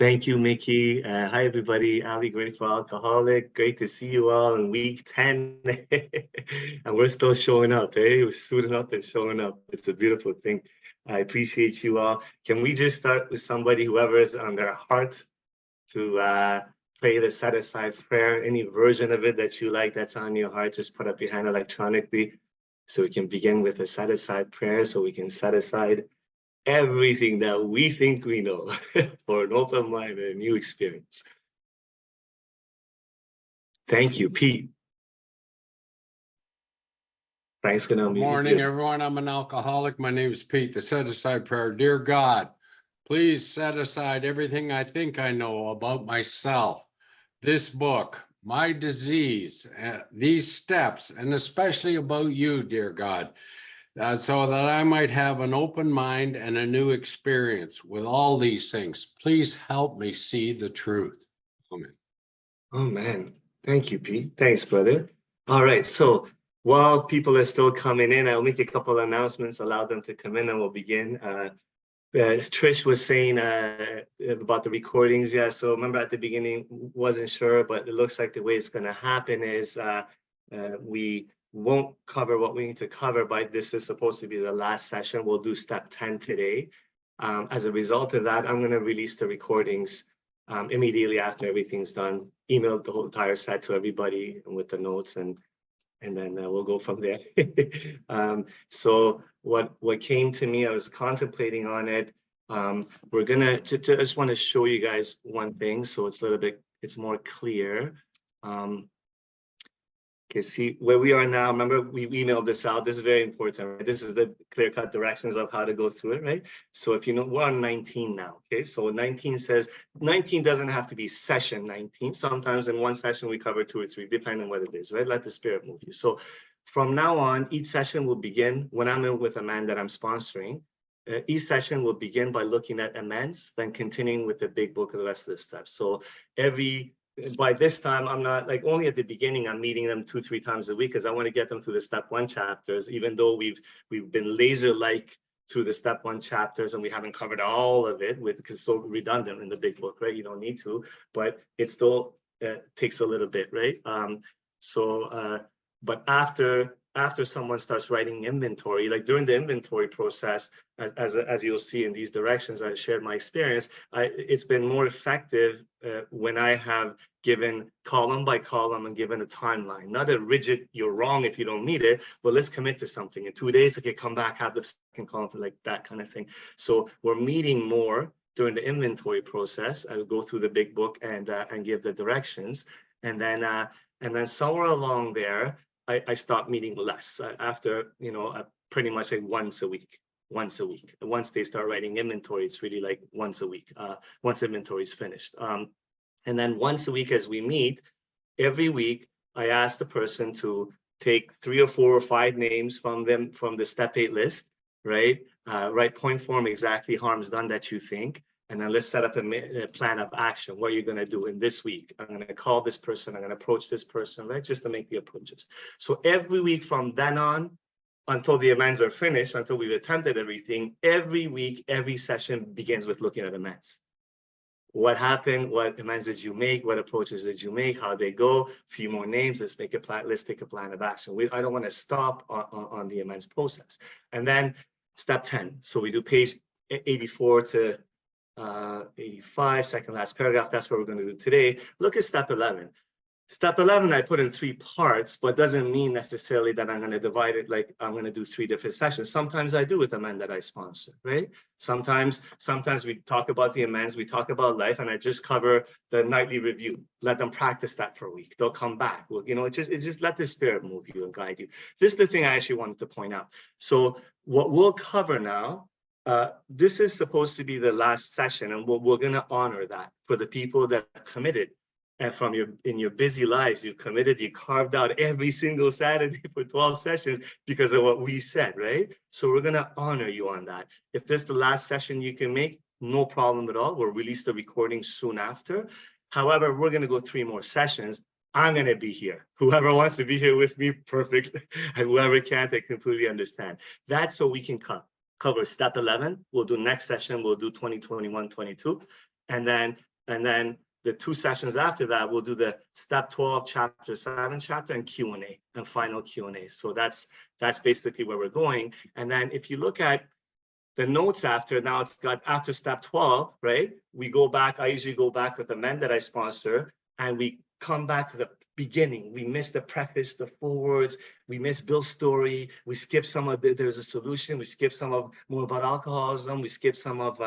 Thank you, Mickey. Hi, everybody. Ali, Grateful Alcoholic. Great to see you all in week 10. And we're still showing up, eh? We're suiting up and showing up. It's a beautiful thing. I appreciate you all. Can we just start with somebody, whoever is on their heart, to play the set-aside prayer? Any version of it that you like that's on your heart, just put up your hand electronically so we can begin with a set-aside prayer, so we can set aside everything that we think we know for an open mind and a new experience. Thank you, Pete. Thanks, Good morning, everyone. I'm an alcoholic. My name is Pete. The set aside prayer. Dear God, please set aside everything I think I know about myself, this book, my disease, these steps, and especially about you, dear God, so that I might have an open mind and a new experience with all these things. Please help me see the truth. Amen. Oh, man. Thank you, Pete. Thanks, brother. All right. So while people are still coming in, I'll make a couple of announcements, allow them to come in, and we'll begin. Trish was saying about the recordings. Yeah, so remember at the beginning, wasn't sure, but it looks like the way it's going to happen is we won't cover what we need to cover, but this is supposed to be the last session. We'll do step 10 today. As a result of that, I'm going to release the recordings immediately after everything's done. Email the whole entire set to everybody with the notes, and then we'll go from there. So what came to me, I was contemplating on it. We're gonna, I just want to show you guys one thing, so it's a little bit, it's more clear. Okay, see where we are now. Remember, we emailed this out. This is very important. Right? This is the clear-cut directions of how to go through it, right? So if you know, we're on 19 now, okay? So 19 says, 19 doesn't have to be session 19. Sometimes in one session, we cover 2 or 3, depending on what it is, right? Let the spirit move you. So from now on, each session will begin, when I'm in with a man that I'm sponsoring, each session will begin by looking at amends, then continuing with the big book of the rest of the steps. So by this time, I'm not like, only at the beginning, I'm meeting them 2-3 times a week because I want to get them through the step 1 chapters, even though we've been laser-like through the step 1 chapters and we haven't covered all of it because it's so redundant in the big book, right? You don't need to, but it still takes a little bit, right? But after someone starts writing inventory, like during the inventory process, as you'll see in these directions, I shared my experience. It's been more effective when I have given column by column and given a timeline, not a rigid, you're wrong if you don't meet it, but let's commit to something. In 2 days, okay, come back, have the second column, like that kind of thing. So we're meeting more during the inventory process. I will go through the big book and give the directions. And then somewhere along there, I stopped meeting less after, pretty much like once a week. Once they start writing inventory, it's really like once a week, once inventory is finished. And then once a week as we meet, every week, I ask the person to take 3 or 4 or 5 names from the step 8 list, right? Write point form exactly harms done that you think. And then let's set up a plan of action. What are you going to do in this week? I'm going to call this person. I'm going to approach this person, right? Just to make the approaches. So every week from then on, until the amends are finished, until we've attempted everything, every week, every session begins with looking at amends. What happened? What amends did you make? What approaches did you make? How they go? A few more names. Let's make a plan. Let's take a plan of action. I don't want to stop on the amends process. And then step 10. So we do page 84 to 85, second last paragraph. That's what we're going to do today. Look at step 11. Step 11, I put in 3 parts, but doesn't mean necessarily that I'm going to divide it like I'm going to do 3 different sessions. Sometimes I do with a man that I sponsor, right? Sometimes we talk about the amends, we talk about life, and I just cover the nightly review. Let them practice that for a week. They'll come back. Well, it just let the spirit move you and guide you. This is the thing I actually wanted to point out. So what we'll cover now, this is supposed to be the last session, and we're going to honor that for the people that are committed. And in your busy lives, you've committed, you carved out every single Saturday for 12 sessions because of what we said, right? So we're going to honor you on that. If this is the last session you can make, no problem at all. We'll release the recording soon after. However, we're going to go 3 more sessions. I'm going to be here. Whoever wants to be here with me, perfect. And whoever can't, I completely understand. That's so we can cover step 11. We'll do next session. We'll do 20, 21, 22. And then And then the 2 sessions after that, we'll do the step 12, chapter 7 chapter and Q&A and final Q&A. So that's basically where we're going. And then if you look at the notes after, now it's got after step 12, right? We go back, I usually go back with the men that I sponsor, and we come back to the beginning. We miss the preface, the forewords, we miss Bill's story, we skip some of there's a solution, we skip some of more about alcoholism, we skip some of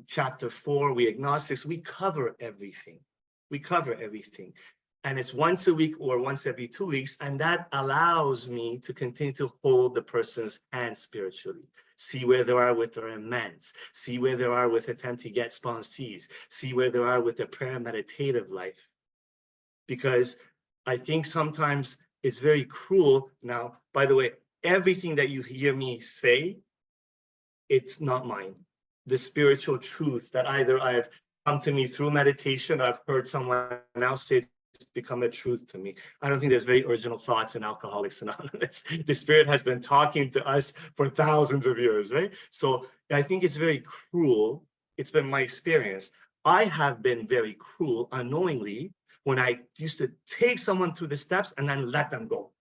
chapter 4, we agnostics, we cover everything. We cover everything. And it's once a week or once every 2 weeks, and that allows me to continue to hold the person's hand spiritually. See where they are with their amends, see where they are with attempt to get sponsees, see where they are with their prayer meditative life. Because I think sometimes it's very cruel. Now, by the way, everything that you hear me say, it's not mine. The spiritual truth that either I've come to me through meditation, or I've heard someone else say, it's become a truth to me. I don't think there's very original thoughts in Alcoholics Anonymous. The Spirit has been talking to us for thousands of years, right? So I think it's very cruel. It's been my experience. I have been very cruel unknowingly when I used to take someone through the steps and then let them go.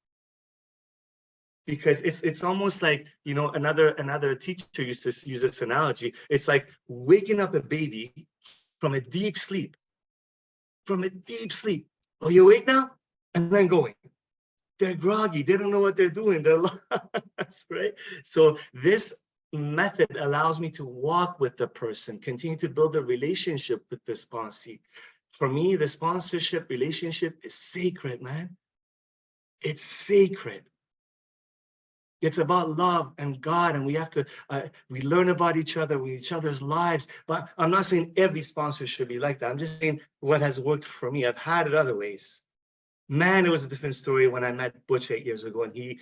Because it's almost like, you know, another teacher used to use this analogy. It's like waking up a baby from a deep sleep. From a deep sleep. Oh, you awake now? And then going. They're groggy. They don't know what they're doing. They're lost, right? So this method allows me to walk with the person, continue to build a relationship with the sponsee. For me, the sponsorship relationship is sacred, man. It's sacred. It's about love and God, and we have to, we learn about each other, with each other's lives. But I'm not saying every sponsor should be like that. I'm just saying what has worked for me. I've had it other ways. Man, it was a different story when I met Butch 8 years ago, and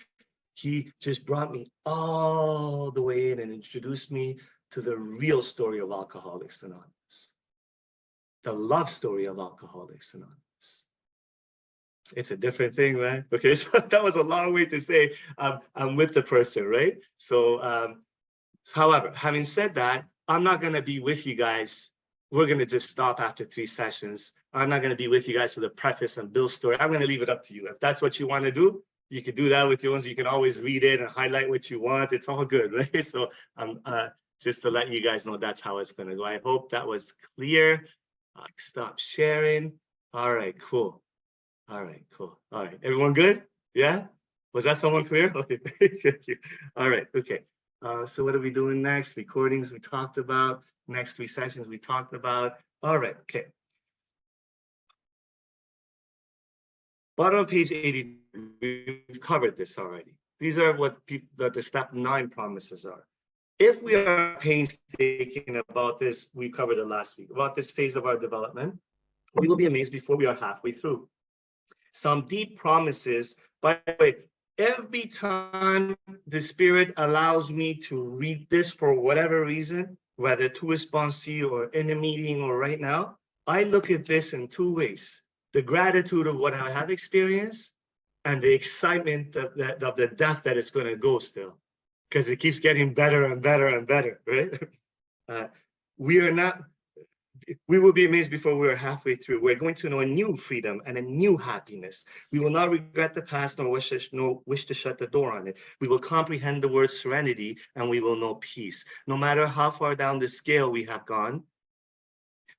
he just brought me all the way in and introduced me to the real story of Alcoholics Anonymous, the love story of Alcoholics Anonymous. It's a different thing, man. Okay, so that was a long way to say I'm with the person, right? So, however, having said that, I'm not going to be with you guys. We're going to just stop after 3 sessions. I'm not going to be with you guys for the preface and Bill's story. I'm going to leave it up to you. If that's what you want to do, you can do that with your own. You can always read it and highlight what you want. It's all good, right? So, just to let you guys know, that's how it's going to go. I hope that was clear. Stop sharing. All right, cool. All right, cool. All right, everyone good? Yeah? Was that someone clear? Okay, thank you. All right, okay. So what are we doing next? Recordings we talked about. Next 3 sessions we talked about. All right, okay. Bottom of page 80, we've covered this already. These are what the step 9 promises are. If we are painstaking about this, we covered it last week, about this phase of our development, we will be amazed before we are halfway through. Some deep promises. By the way, every time the Spirit allows me to read this for whatever reason, whether to a sponsee or in a meeting or right now, I look at this in 2 ways. The gratitude of what I have experienced and the excitement of the depth that it's going to go still, because it keeps getting better and better and better, right? We will be amazed before we are halfway through. We're going to know a new freedom and a new happiness. We will not regret the past nor wish to shut the door on it. We will comprehend the word serenity and we will know peace. No matter how far down the scale we have gone,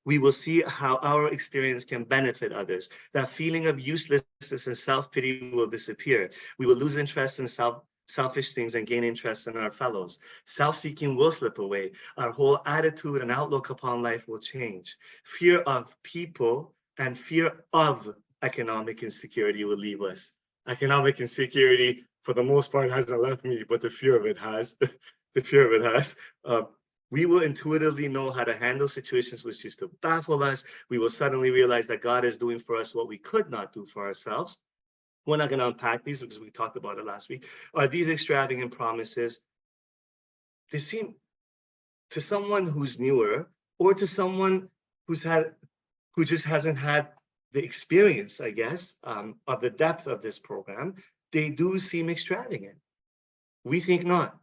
we will see how our experience can benefit others. That feeling of uselessness and self-pity will disappear. We will lose interest in selfish things and gain interest in our fellows. Self-seeking will slip away. Our whole attitude and outlook upon life will change. Fear of people and fear of economic insecurity will leave us. Economic insecurity, for the most part, hasn't left me, but the fear of it has. The fear of it has. We will intuitively know how to handle situations which used to baffle us. We will suddenly realize that God is doing for us what we could not do for ourselves. We're not going to unpack these because we talked about it last week. Are these extravagant promises? They seem to someone who's newer or to someone who just hasn't had the experience, I guess, of the depth of this program, they do seem extravagant. We think not.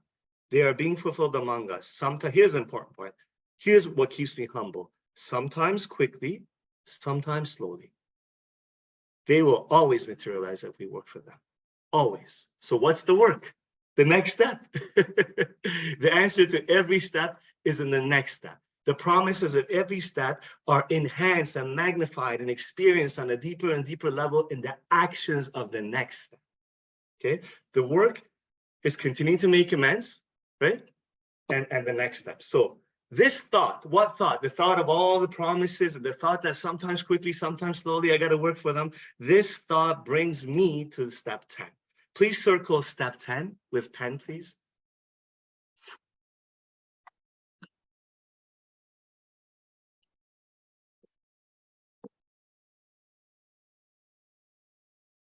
They are being fulfilled among us. Sometimes, here's the important part. Here's what keeps me humble. sometimes quickly, sometimes slowly. They will always materialize if we work for them. Always. So what's the work? The next step. The answer to every step is in the next step. The promises of every step are enhanced and magnified and experienced on a deeper and deeper level in the actions of the next step. Okay? The work is continuing to make amends, right? And the next step. So this thought, what thought? The thought of all the promises and the thought that sometimes quickly, sometimes slowly, I got to work for them. This thought brings me to step 10. Please circle step 10 with pen, please.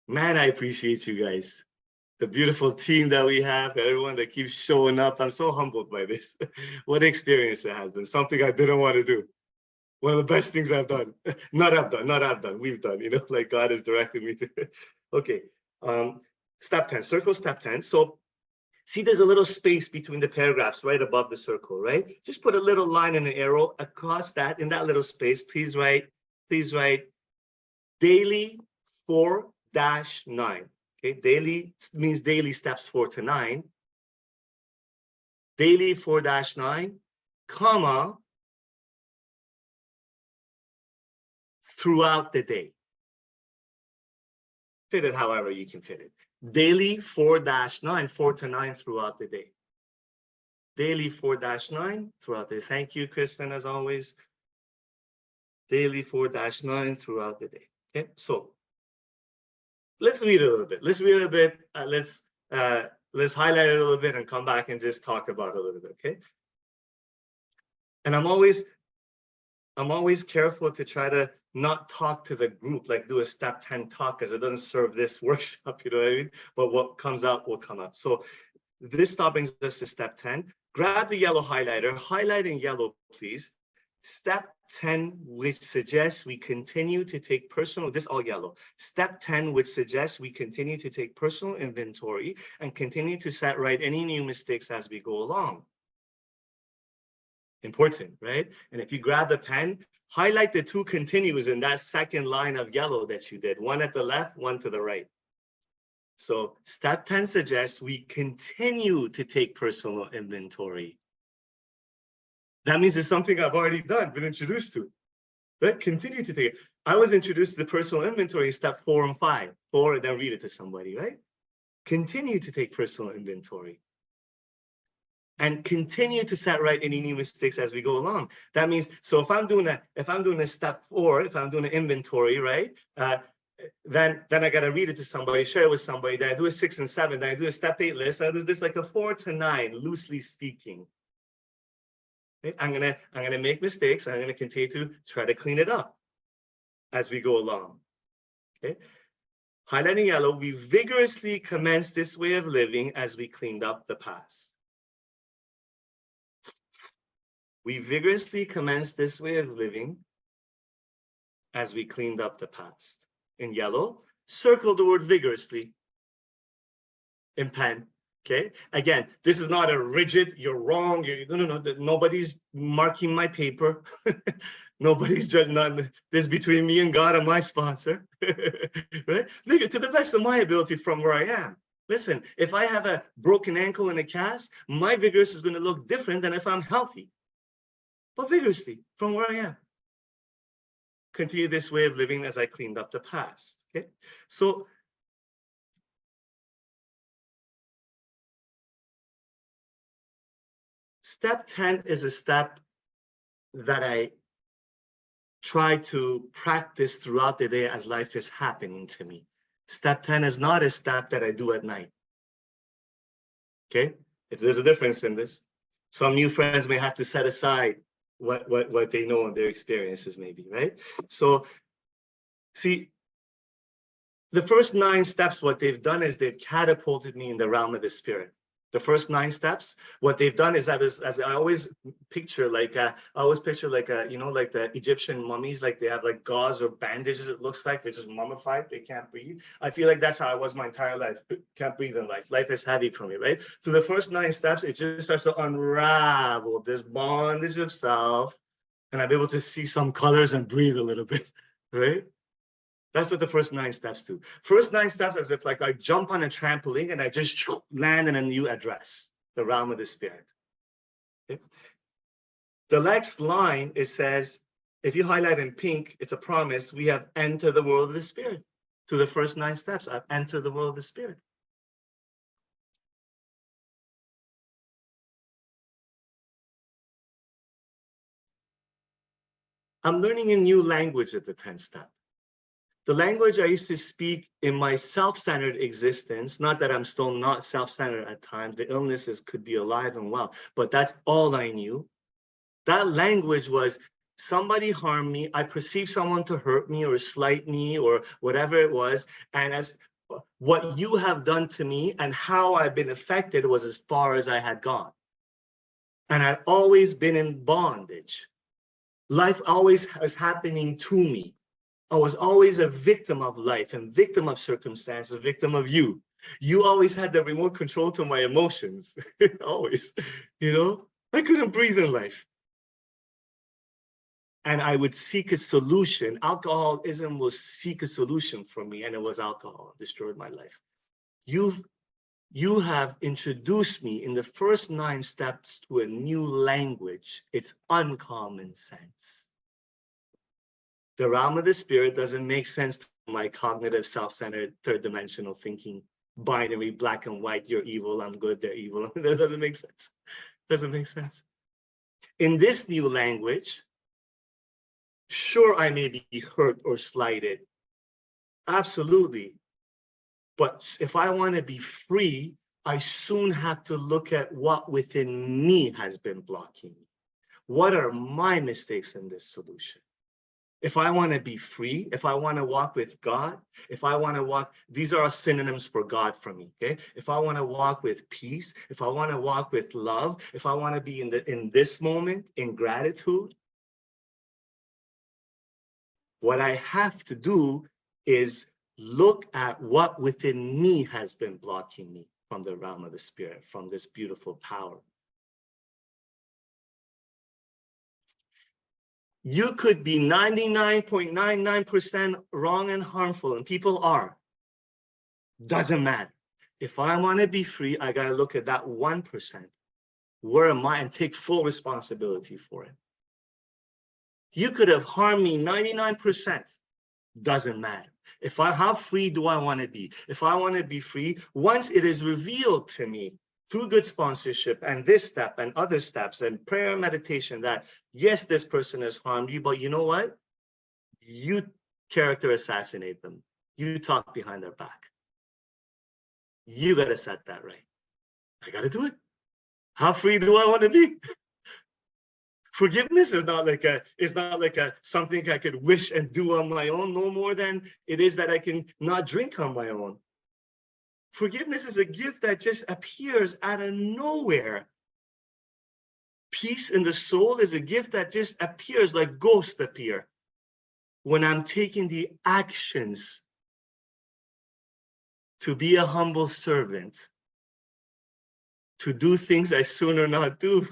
Man, I appreciate you guys. The beautiful team that we have, everyone that keeps showing up. I'm so humbled by this. What an experience it has been. Something I didn't want to do. One of the best things I've done. Not I've done. We've done, like God has directed me to. Okay. Step 10, circle step 10. So see, there's a little space between the paragraphs right above the circle, right? Just put a little line and an arrow across that. In that little space, please write daily 4-9. Okay, daily means daily steps 4 to 9. Daily 4-9, comma, throughout the day. Fit it however you can fit it. Daily 4-9, 4 to 9 throughout the day. Daily 4-9 throughout the day. Thank you, Kristen, as always. Daily 4-9 throughout the day. Okay, so let's read a little bit. Let's read a bit. Let's highlight it a little bit and come back and just talk about it a little bit. Okay. And I'm always careful to try to not talk to the group, like do a step 10 talk, because it doesn't serve this workshop, you know what I mean? But what comes out will come out. So this stop brings us to step 10. Grab the yellow highlighter, highlight in yellow, please. Step 10, which suggests we continue to take personal, this all yellow. Step 10, which suggests we continue to take personal inventory and continue to set right any new mistakes as we go along. Important, right? And if you grab the pen, highlight the two continues in that second line of yellow that you did, one at the left, one to the right. So step 10 suggests we continue to take personal inventory. That means it's something I've already done, been introduced to, right? Continue to take it. I was introduced to the personal inventory in step 4 and 5, 4, and then read it to somebody, right? Continue to take personal inventory. And continue to set right any new mistakes as we go along. That means, so if I'm doing a step 4, if I'm doing an inventory, right? Then I gotta read it to somebody, share it with somebody. Then I do a 6 and 7. Then I do a step 8 list. I do this like a 4 to 9, loosely speaking. Okay? I'm gonna make mistakes. I'm gonna continue to try to clean it up as we go along. Okay. Highlighting yellow, we vigorously commenced this way of living as we cleaned up the past. We vigorously commenced this way of living as we cleaned up the past. In yellow, circle the word vigorously in pen. Okay. Again, this is not a rigid, you're wrong. No. Nobody's marking my paper. Nobody's judging. This between me and God and my sponsor. Right? Look, to the best of my ability from where I am. Listen, if I have a broken ankle and a cast, my vigorous is going to look different than if I'm healthy. But vigorously from where I am. Continue this way of living as I cleaned up the past. Okay. So step 10 is a step that I try to practice throughout the day as life is happening to me. Step 10 is not a step that I do at night. Okay. There's a difference in this. Some new friends may have to set aside what they know and their experiences maybe, right? So see, the first 9 steps, what they've done is they've catapulted me in the realm of the spirit. The first 9 steps, what they've done is as I always picture, like like the Egyptian mummies, like they have like gauze or bandages, it looks like they're just mummified, they can't breathe. I feel like that's how I was my entire life. Can't breathe in life. Life is heavy for me, right? So the first 9 steps, it just starts to unravel this bondage of self and I'm able to see some colors and breathe a little bit, right? That's what the first 9 steps do. First 9 steps as if like I jump on a trampoline and I just land in a new address, the realm of the spirit. Okay? The next line, it says, if you highlight in pink, it's a promise. We have entered the world of the spirit. To the first 9 steps, I've entered the world of the spirit. I'm learning a new language at the 10th step. The language I used to speak in my self-centered existence, not that I'm still not self-centered at times, the illnesses could be alive and well, but that's all I knew. That language was somebody harmed me, I perceived someone to hurt me or slight me or whatever it was, and as what you have done to me and how I've been affected was as far as I had gone. And I'd always been in bondage. Life always was happening to me. I was always a victim of life and victim of circumstances, a victim of you. You always had the remote control to my emotions, always, you know? I couldn't breathe in life. And I would seek a solution. Alcoholism will seek a solution for me, and it was alcohol, it destroyed my life. You have introduced me in the first 9 steps to a new language. It's uncommon sense. The realm of the spirit doesn't make sense to my cognitive, self-centered, third-dimensional thinking, binary, black and white, you're evil, I'm good, they're evil. That doesn't make sense. Doesn't make sense. In this new language, sure, I may be hurt or slighted. Absolutely. But if I want to be free, I soon have to look at what within me has been blocking me. What are my mistakes in this solution? If I want to be free, if I want to walk with God, if I want to walk, these are synonyms for God for me, okay? If I want to walk with peace, if I want to walk with love, if I want to be in this moment, in gratitude, what I have to do is look at what within me has been blocking me from the realm of the spirit, from this beautiful power. You could be 99.99% wrong and harmful, and people are. Doesn't matter. If I want to be free, I got to look at that 1%. Where am I? And take full responsibility for it. You could have harmed me 99%. Doesn't matter. How free do I want to be? If I want to be free, once it is revealed to me through good sponsorship and this step and other steps and prayer and meditation that, yes, this person has harmed you, but you know what? You character assassinate them. You talk behind their back. You got to set that right. I got to do it. How free do I want to be? Forgiveness is not like something I could wish and do on my own, no more than it is that I can not drink on my own. Forgiveness is a gift that just appears out of nowhere. Peace in the soul is a gift that just appears like ghosts appear when I'm taking the actions to be a humble servant, to do things I sooner not do.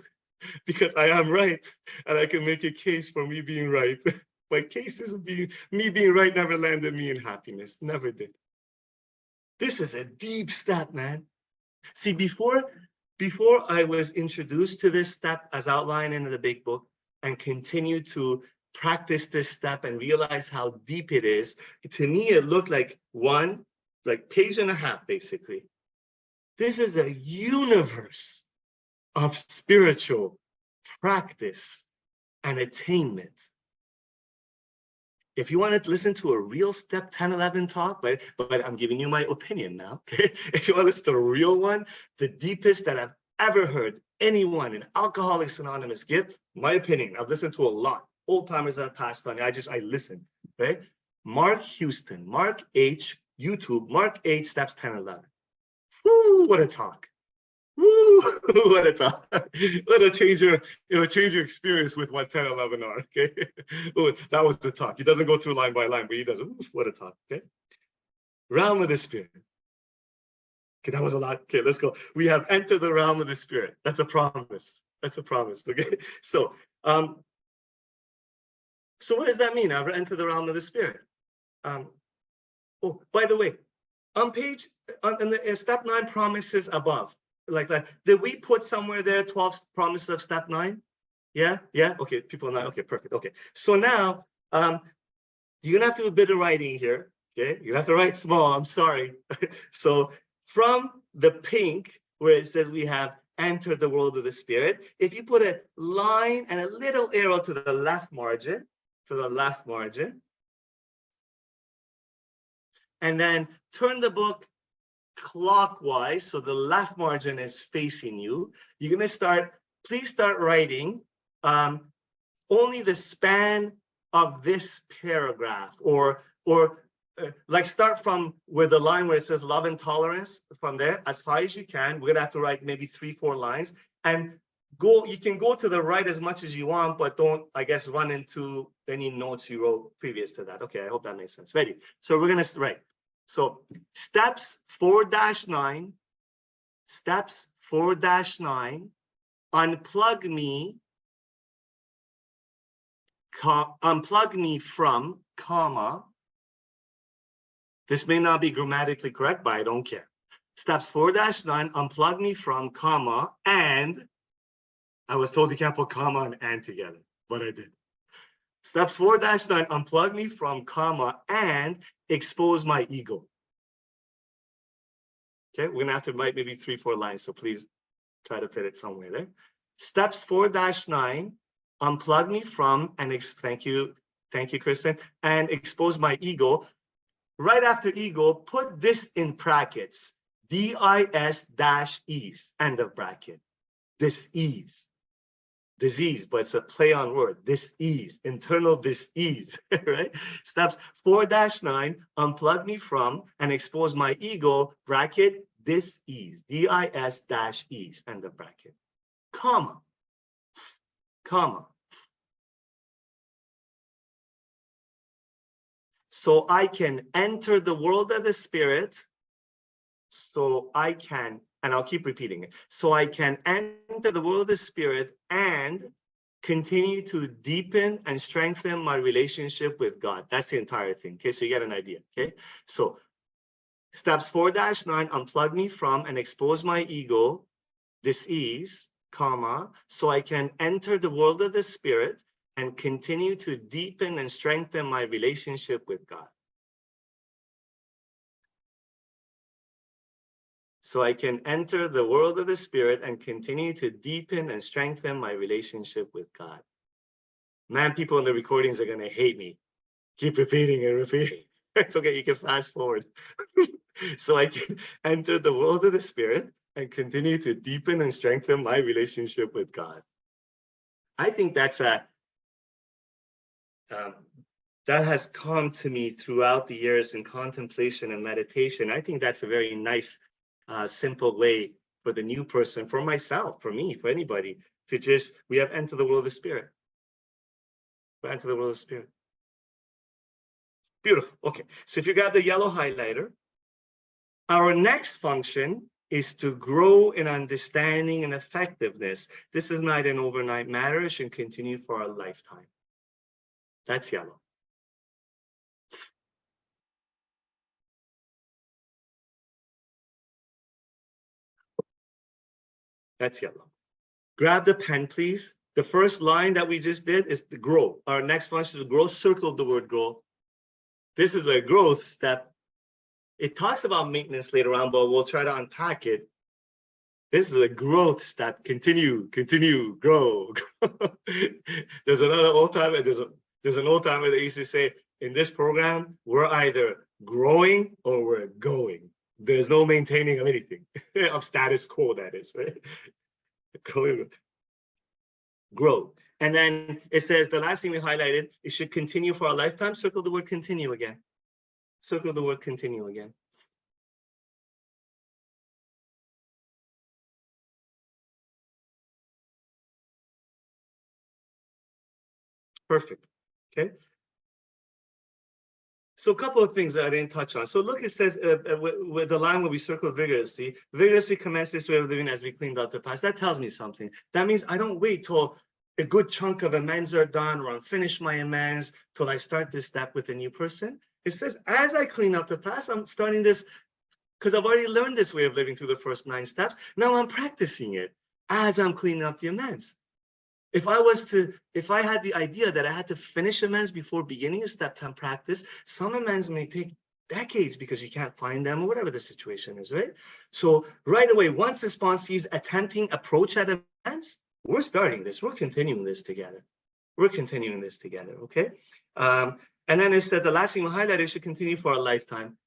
Because I am right, and I can make a case for me being right. My case is me being right never landed me in happiness, never did. This is a deep step, man. See, before I was introduced to this step as outlined in the big book and continue to practice this step and realize how deep it is, to me, it looked like page and a half, basically. This is a universe of spiritual practice and attainment. If you want to listen to a real step 10, 11 talk, but I'm giving you my opinion now, okay? If you want to listen to a real one, the deepest that I've ever heard anyone in Alcoholics Anonymous give, my opinion, I've listened to a lot, old timers that have passed on, I listened, right? Mark Houston, Mark H, YouTube, Mark H, steps 10, 11. Woo, what a talk. Woo, what a talk. It'll change your experience with what 10, 11 are, okay? Ooh, that was the talk. He doesn't go through line by line, but he does. Ooh, what a talk, okay? Realm of the spirit. Okay, that was a lot. Okay, let's go. We have entered the realm of the spirit. That's a promise. That's a promise, okay? So, So what does that mean? I've entered the realm of the spirit. Oh, by the way, on page, in step 9 promises above, like that, did we put somewhere there 12 promises of step 9? Yeah, yeah, okay, people know, okay, perfect, okay. So now, you're gonna have to do a bit of writing here, okay? You have to write small, I'm sorry. So from the pink, where it says we have entered the world of the spirit, if you put a line and a little arrow to the left margin, and then turn the book clockwise, so the left margin is facing you. You're gonna start, please start writing only the span of this paragraph, or like start from where the line where it says love and tolerance, from there as high as you can. We're gonna have to write maybe 3-4 lines, and go, you can go to the right as much as you want, but don't, I guess, run into any notes you wrote previous to that. Okay, I hope that makes sense. Ready? So we're gonna write. So steps 4-9, steps 4-9, unplug me from, comma. This may not be grammatically correct, but I don't care. Steps 4-9, unplug me from, comma, and I was told you can't put comma and together, but I did. Steps 4-9, unplug me from, comma, and expose my ego. Okay, we're gonna have to write maybe 3-4 lines, so please try to fit it somewhere there. Steps 4-9, unplug me from, and thank you, Kristen, and expose my ego. Right after ego, put this in brackets, dis-ease, end of bracket. Dis-ease. Disease, but it's a play on word. Dis-ease, internal dis-ease, right? Steps 4-9, unplug me from and expose my ego, bracket, dis-ease, dis-ease, end of bracket, comma, comma. So I can enter the world of the spirit, so I can, and I'll keep repeating it, so I can enter the world of the spirit and continue to deepen and strengthen my relationship with God. That's the entire thing, okay? So you get an idea, okay? So steps 4-9, unplug me from and expose my ego, dis-ease, comma, so I can enter the world of the spirit and continue to deepen and strengthen my relationship with God. So I can enter the world of the spirit and continue to deepen and strengthen my relationship with God. Man, people in the recordings are gonna hate me. Keep repeating and repeating. It's okay, you can fast forward. So I can enter the world of the spirit and continue to deepen and strengthen my relationship with God. I think that's that has come to me throughout the years in contemplation and meditation. I think that's a very nice, simple way for the new person, for myself, for me, for anybody, to just, we have entered the world of the spirit. We enter the world of the spirit. Beautiful. Okay, so if you got the yellow highlighter, our next function is to grow in understanding and effectiveness. This is not an overnight matter. It should continue for a lifetime. That's yellow. That's yellow. Grab the pen, please. The first line that we just did is the grow. Our next function is to grow. Circle the word grow. This is a growth step. It talks about maintenance later on, but we'll try to unpack it. This is a growth step. Continue, continue, grow. There's another old timer. There's an old timer that used to say, in this program, we're either growing or we're going. There's no maintaining of anything, of status quo, that is, right? Growing, grow. And then it says, the last thing we highlighted, it should continue for a lifetime. Circle the word continue again. Circle the word continue again. Perfect. Okay. So a couple of things that I didn't touch on. So look, it says with the line where we circled vigorously, vigorously commence this way of living as we cleaned out the past. That tells me something. That means I don't wait till a good chunk of amends are done, or I'm finished my amends till I start this step with a new person. It says, as I clean up the past, I'm starting this because I've already learned this way of living through the first 9 steps. Now I'm practicing it as I'm cleaning up the amends. If I had the idea that I had to finish amends before beginning a step 10 practice, some amends may take decades because you can't find them or whatever the situation is, right? So right away, once the sponsee's attempting approach at amends, we're starting this, we're continuing this together. We're continuing this together, okay? And then it said the last thing we'll highlight is should continue for a lifetime.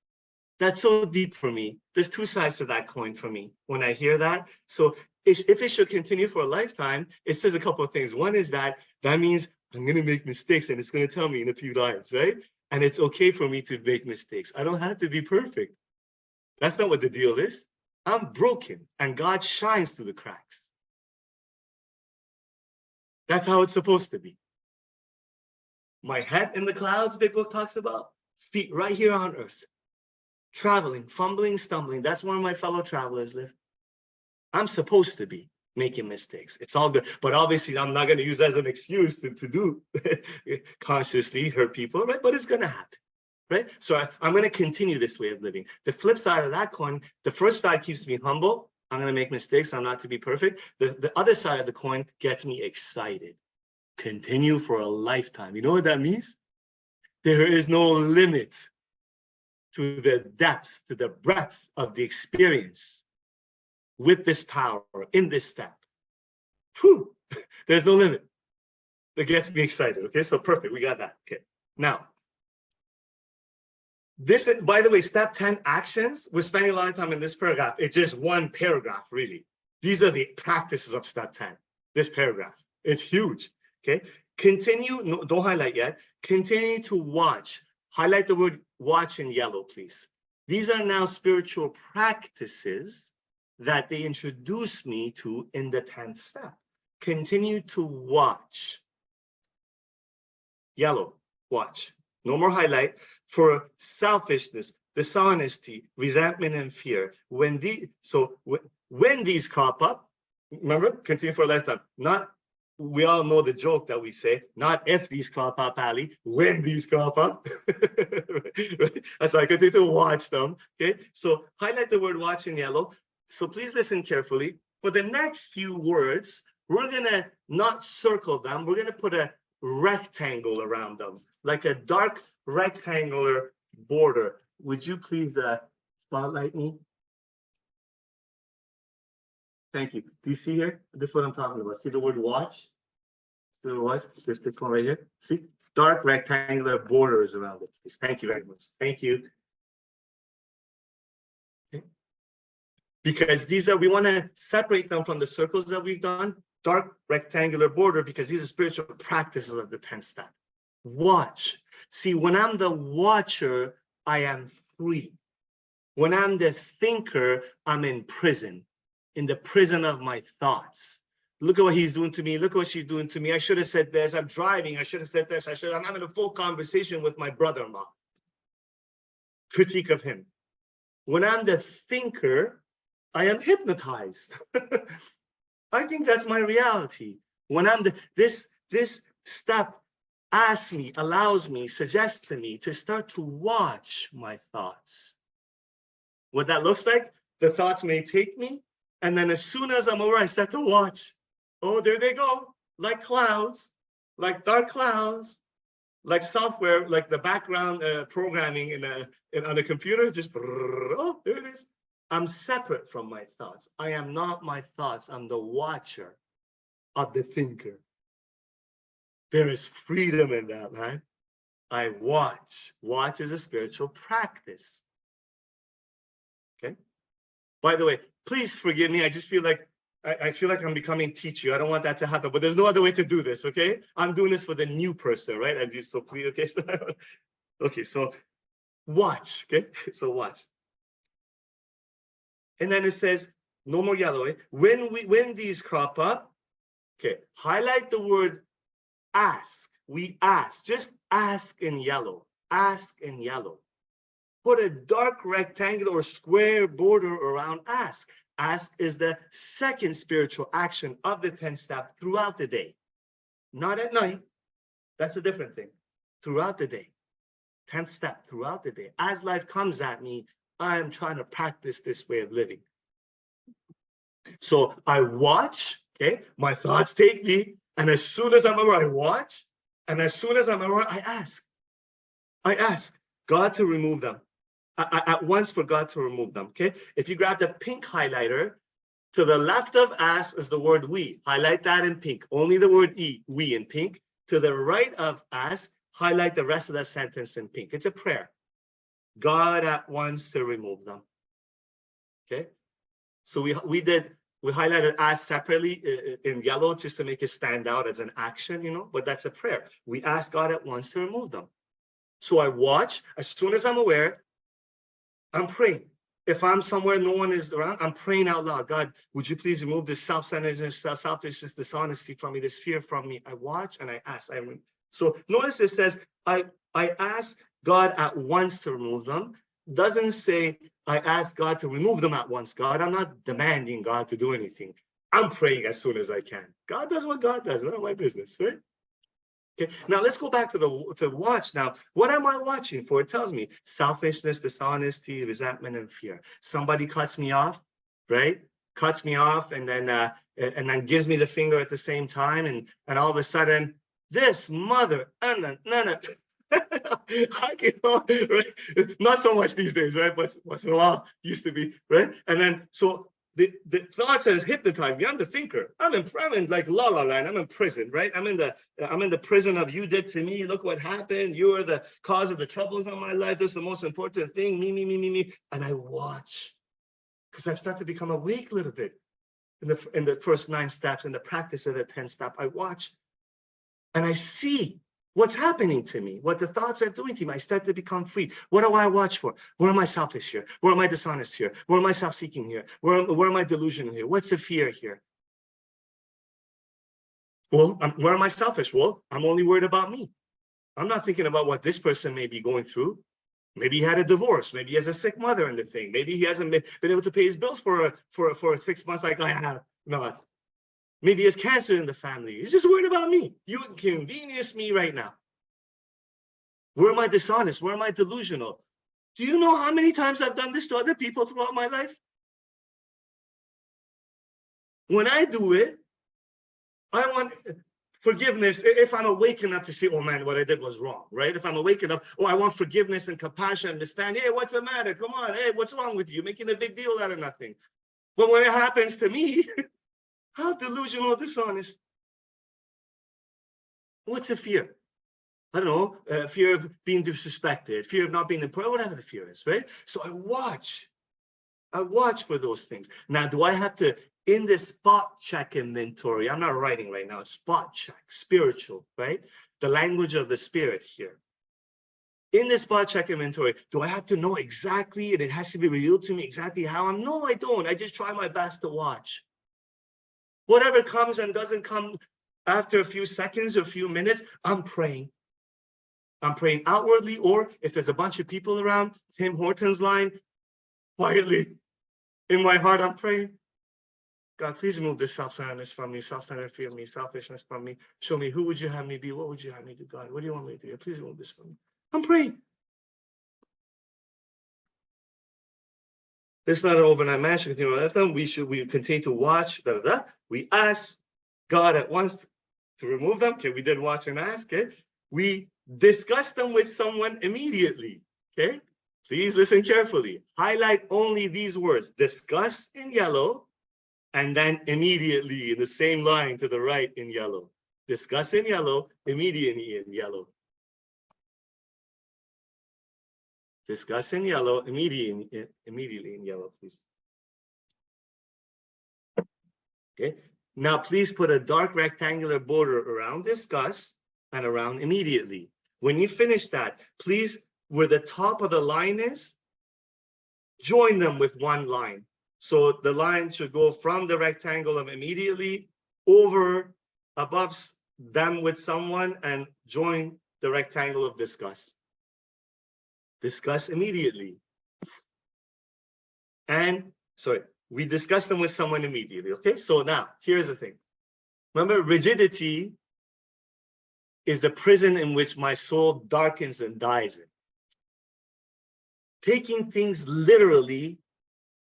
That's so deep for me. There's 2 sides to that coin for me when I hear that. So if it should continue for a lifetime, it says a couple of things. One is that means I'm going to make mistakes and it's going to tell me in a few lines, right? And it's okay for me to make mistakes. I don't have to be perfect. That's not what the deal is. I'm broken and God shines through the cracks. That's how it's supposed to be. My head in the clouds, Big Book talks about, feet right here on earth. Traveling, fumbling, stumbling. That's where my fellow travelers live. I'm supposed to be making mistakes. It's all good. But obviously, I'm not going to use that as an excuse to do consciously hurt people, right? But it's going to happen, right? So I'm going to continue this way of living. The flip side of that coin, the first side keeps me humble. I'm going to make mistakes. I'm not to be perfect. The other side of the coin gets me excited. Continue for a lifetime. You know what that means? There is no limit to the depths, to the breadth of the experience with this power in this step. Whew, there's no limit. That gets me excited. Okay, so perfect. We got that. Okay, now, this is, by the way, step 10 actions. We're spending a lot of time in this paragraph. It's just one paragraph, really. These are the practices of step 10. This paragraph. It's huge. Okay, continue. No, don't highlight yet. Continue to watch. Highlight the word watch in yellow, please. These are now spiritual practices that they introduce me to in the 10th step. Continue to watch. Yellow, watch. No more highlight. For selfishness, dishonesty, resentment, and fear. When these crop up, remember, continue for a lifetime. Not, we all know the joke that we say, not if these crop up, Ali, when these crop up. Right? That's why I continue to watch them. Okay, so highlight the word watch in yellow. So please listen carefully. For the next few words, we're gonna not circle them. We're gonna put a rectangle around them, like a dark rectangular border. Would you please spotlight me? Thank you. Do you see here? This is what I'm talking about. See the word watch? See the watch? This one right here. See? Dark rectangular borders around it. Please. Thank you very much. Thank you. Okay. Because these are, we want to separate them from the circles that we've done. Dark rectangular border, because these are spiritual practices of the 10th step. Watch. See, when I'm the watcher, I am free. When I'm the thinker, I'm in prison, in the prison of my thoughts. Look at what he's doing to me. Look at what she's doing to me. I should have said this. I'm driving. I should have said this. I'm having a full conversation with my brother-in-law. Critique of him. When I'm the thinker, I am hypnotized. I think that's my reality. When I'm this step asks me, allows me, suggests to me to start to watch my thoughts. What that looks like, the thoughts may take me, and then as soon as I'm over, I start to watch. Oh, there they go, like clouds, like dark clouds, like software, like the background programming on a computer, just, oh, there it is. I'm separate from my thoughts. I am not my thoughts. I'm the watcher of the thinker. There is freedom in that, man. I watch. Watch is a spiritual practice. Okay. By the way, please forgive me. I just feel like I feel like I'm becoming teacher. I don't want that to happen, but there's no other way to do this. Okay. I'm doing this for the new person, right? And you, so please, okay. So, okay. So watch. Okay. So watch. And then it says, no more yellow. Eh? When these crop up, okay, highlight the word ask. We ask. Just ask in yellow. Ask in yellow. Put a dark rectangular or square border around ask. Ask is the second spiritual action of the 10th step throughout the day. not at night. That's a different thing. Throughout the day. 10th step, throughout the day. As life comes at me, I'm trying to practice this way of living. So I watch, okay? My thoughts take me, and as soon as I'm around, I watch, and as soon as I'm around, I ask God to remove them. I at once for God to remove them, okay? If you grab the pink highlighter, to the left of ask is the word we. Highlight that in pink. Only the word we in pink. To the right of ask, highlight the rest of that sentence in pink. It's a prayer. God at once to remove them. Okay? So we highlighted ask separately in yellow just to make it stand out as an action, you know, but that's a prayer. We ask God at once to remove them. So I watch. As soon as I'm aware, I'm praying. If I'm somewhere no one is around, I'm praying out loud. God, would you please remove this self-centeredness, selfishness, dishonesty from me, this fear from me? I watch and I ask. So notice it says, I ask God at once to remove them. Doesn't say I ask God to remove them at once. God, I'm not demanding God to do anything. I'm praying as soon as I can. God does what God does, not my business, right? Okay, now let's go back to the watch. Now, what am I watching for? It tells me selfishness, dishonesty, resentment, and fear. Somebody cuts me off, right? Cuts me off, and then gives me the finger at the same time, and all of a sudden, this mother, right? Not so much these days, right? But once in a while, used to be, right? And then so the thought says hypnotize me. I'm the thinker. I'm in like La La Land. I'm in prison, right? I'm in the prison of you did to me. Look what happened. You are the cause of the troubles in my life. This is the most important thing. Me. And I watch because I start to become awake a little bit in the first 9 steps in the practice of the 10th step. I watch and I see what's happening to me, what the thoughts are doing to me. I start to become free. What do I watch for? Where am I selfish here? Where am I dishonest here? Where am I self-seeking here? Where am I delusional here? What's the fear here? Well, where am I selfish? Well, I'm only worried about me. I'm not thinking about what this person may be going through. Maybe he had a divorce. Maybe he has a sick mother in the thing. Maybe he hasn't been able to pay his bills for 6 months like I have not. Maybe he has cancer in the family. He's just worried about me. You inconvenience me right now. Where am I dishonest? Where am I delusional? Do you know how many times I've done this to other people throughout my life? When I do it, I want forgiveness. If I'm awake enough to say, oh man, what I did was wrong, right? If I'm awake enough, oh, I want forgiveness and compassion, understand, hey, what's the matter? Come on, hey, what's wrong with you? Making a big deal out of nothing. But when it happens to me, how delusional, dishonest. What's the fear? I don't know, fear of being disrespected, fear of not being important, whatever the fear is, right? So I watch for those things. Now, do I have to, in this spot check inventory, I'm not writing right now, it's spot check, spiritual, right? The language of the spirit here. In this spot check inventory, do I have to know exactly, and it has to be revealed to me exactly how I'm? No, I don't. I just try my best to watch. Whatever comes and doesn't come after a few seconds or a few minutes, I'm praying. I'm praying outwardly, or if there's a bunch of people around, Tim Hortons line, quietly, in my heart, I'm praying. God, please remove this self-centeredness from me, self-centered fear of me, selfishness from me. Show me, who would you have me be? What would you have me do, God? What do you want me to do? Please remove this from me. I'm praying. This is not an overnight magic. We continue to watch. We ask God at once to remove them. Okay, we did watch and ask. Okay, we discuss them with someone immediately. Okay, please listen carefully. Highlight only these words: discuss in yellow, and then immediately in the same line to the right in yellow. Discuss in yellow, immediately in yellow. Discuss in yellow, immediately in yellow, please. Okay. Now, please put a dark rectangular border around discuss and around immediately. When you finish that, please, where the top of the line is, join them with one line. So the line should go from the rectangle of immediately over above them with someone and join the rectangle of discuss. Discuss immediately. And sorry, we discuss them with someone immediately. Okay, so now here's the thing. Remember, rigidity is the prison in which my soul darkens and dies in. Taking things literally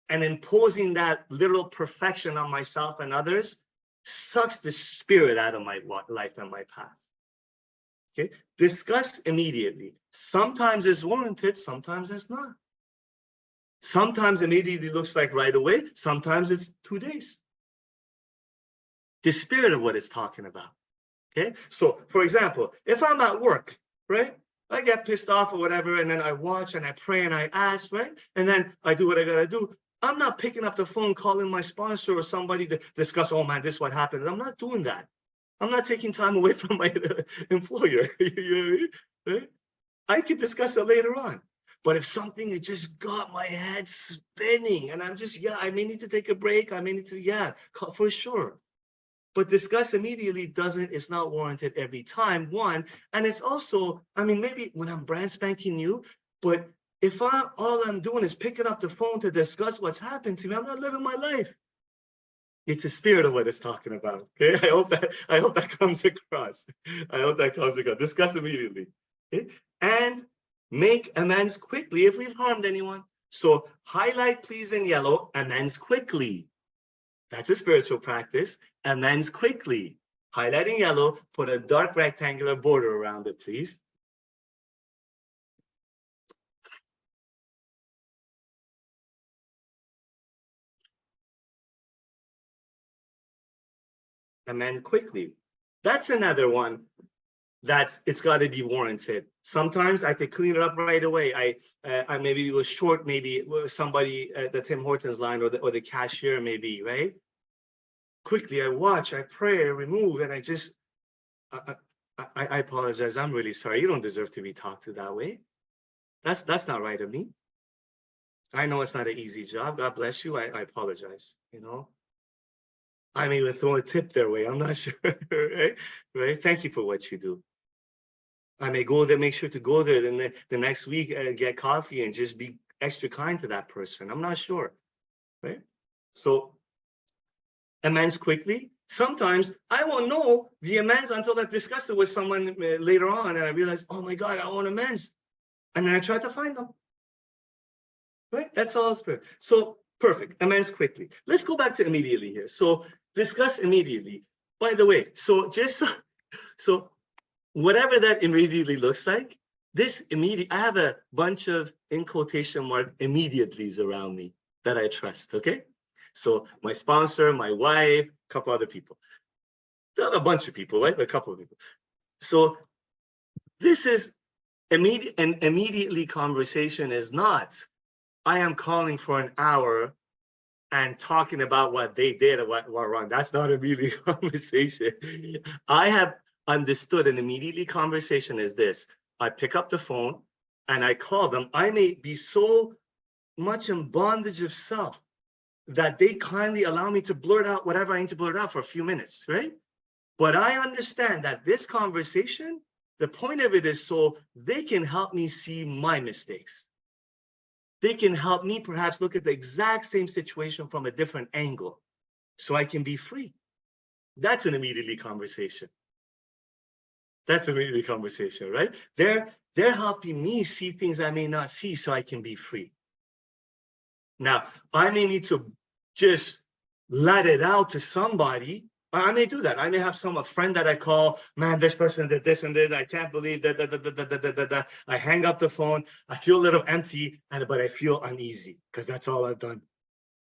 and imposing that literal perfection on myself and others sucks the spirit out of my life and my path. Okay, discuss immediately. Sometimes it's warranted, sometimes it's not. Sometimes immediately looks like right away, sometimes it's 2 days. The spirit of what it's talking about. Okay, so for example, if I'm at work, right, I get pissed off or whatever, and then I watch and I pray and I ask, right, and then I do what I gotta do. I'm not picking up the phone, calling my sponsor or somebody to discuss, oh man, this is what happened. I'm not doing that. I'm not taking time away from my employer. You know what I mean? Right? I could discuss it later on. But if something had just got my head spinning and I'm just, yeah, I may need to take a break. I may need to, yeah, for sure. But discuss immediately doesn't, it's not warranted every time, one. And it's also, I mean, maybe when I'm brand spanking new, but if all I'm doing is picking up the phone to discuss what's happened to me, I'm not living my life. It's a spirit of what it's talking about. Okay, I hope that comes across. I hope that comes across. Discuss immediately. Okay? And make amends quickly if we've harmed anyone. So highlight please in yellow, amends quickly. That's a spiritual practice. Amends quickly. Highlight in yellow, put a dark rectangular border around it, please. Amend quickly. That's another one. It's got to be warranted. Sometimes I could clean it up right away. I maybe it was short, maybe it was somebody at the Tim Hortons line or the cashier, maybe, right? Quickly, I watch, I pray, I remove, and I apologize. I'm really sorry. You don't deserve to be talked to that way. That's not right of me. I know it's not an easy job. God bless you. I apologize. You know, I may even throw a tip their way. I'm not sure. Right? Right. Thank you for what you do. I may go there, make sure to go there then the next week, get coffee and just be extra kind to that person. I'm not sure, right? So amends quickly. Sometimes I won't know the amends until I've discussed it with someone later on and I realize, oh my God, I want amends. And then I try to find them, right? That's all spirit. So perfect, amends quickly. Let's go back to immediately here. So discuss immediately. By the way, so whatever that immediately looks like, this immediate, I have a bunch of, in quotation mark, immediatelys around me that I trust, okay? So my sponsor, my wife, a couple other people. Not a bunch of people, right? But a couple of people. So this is immediate, and immediately conversation is not, I am calling for an hour and talking about what they did or what went wrong. That's not immediate conversation. I have understood an immediately conversation is this. I pick up the phone and I call them. I may be so much in bondage of self that they kindly allow me to blurt out whatever I need to blurt out for a few minutes, right? But I understand that this conversation, the point of it is so they can help me see my mistakes. They can help me perhaps look at the exact same situation from a different angle so I can be free. That's an immediately conversation. That's an immediately conversation, right? They're helping me see things I may not see so I can be free. Now, I may need to just let it out to somebody. I may do that. I may have a friend that I call, man, this person did this and that. I can't believe that. I hang up the phone. I feel a little empty, but I feel uneasy because that's all I've done.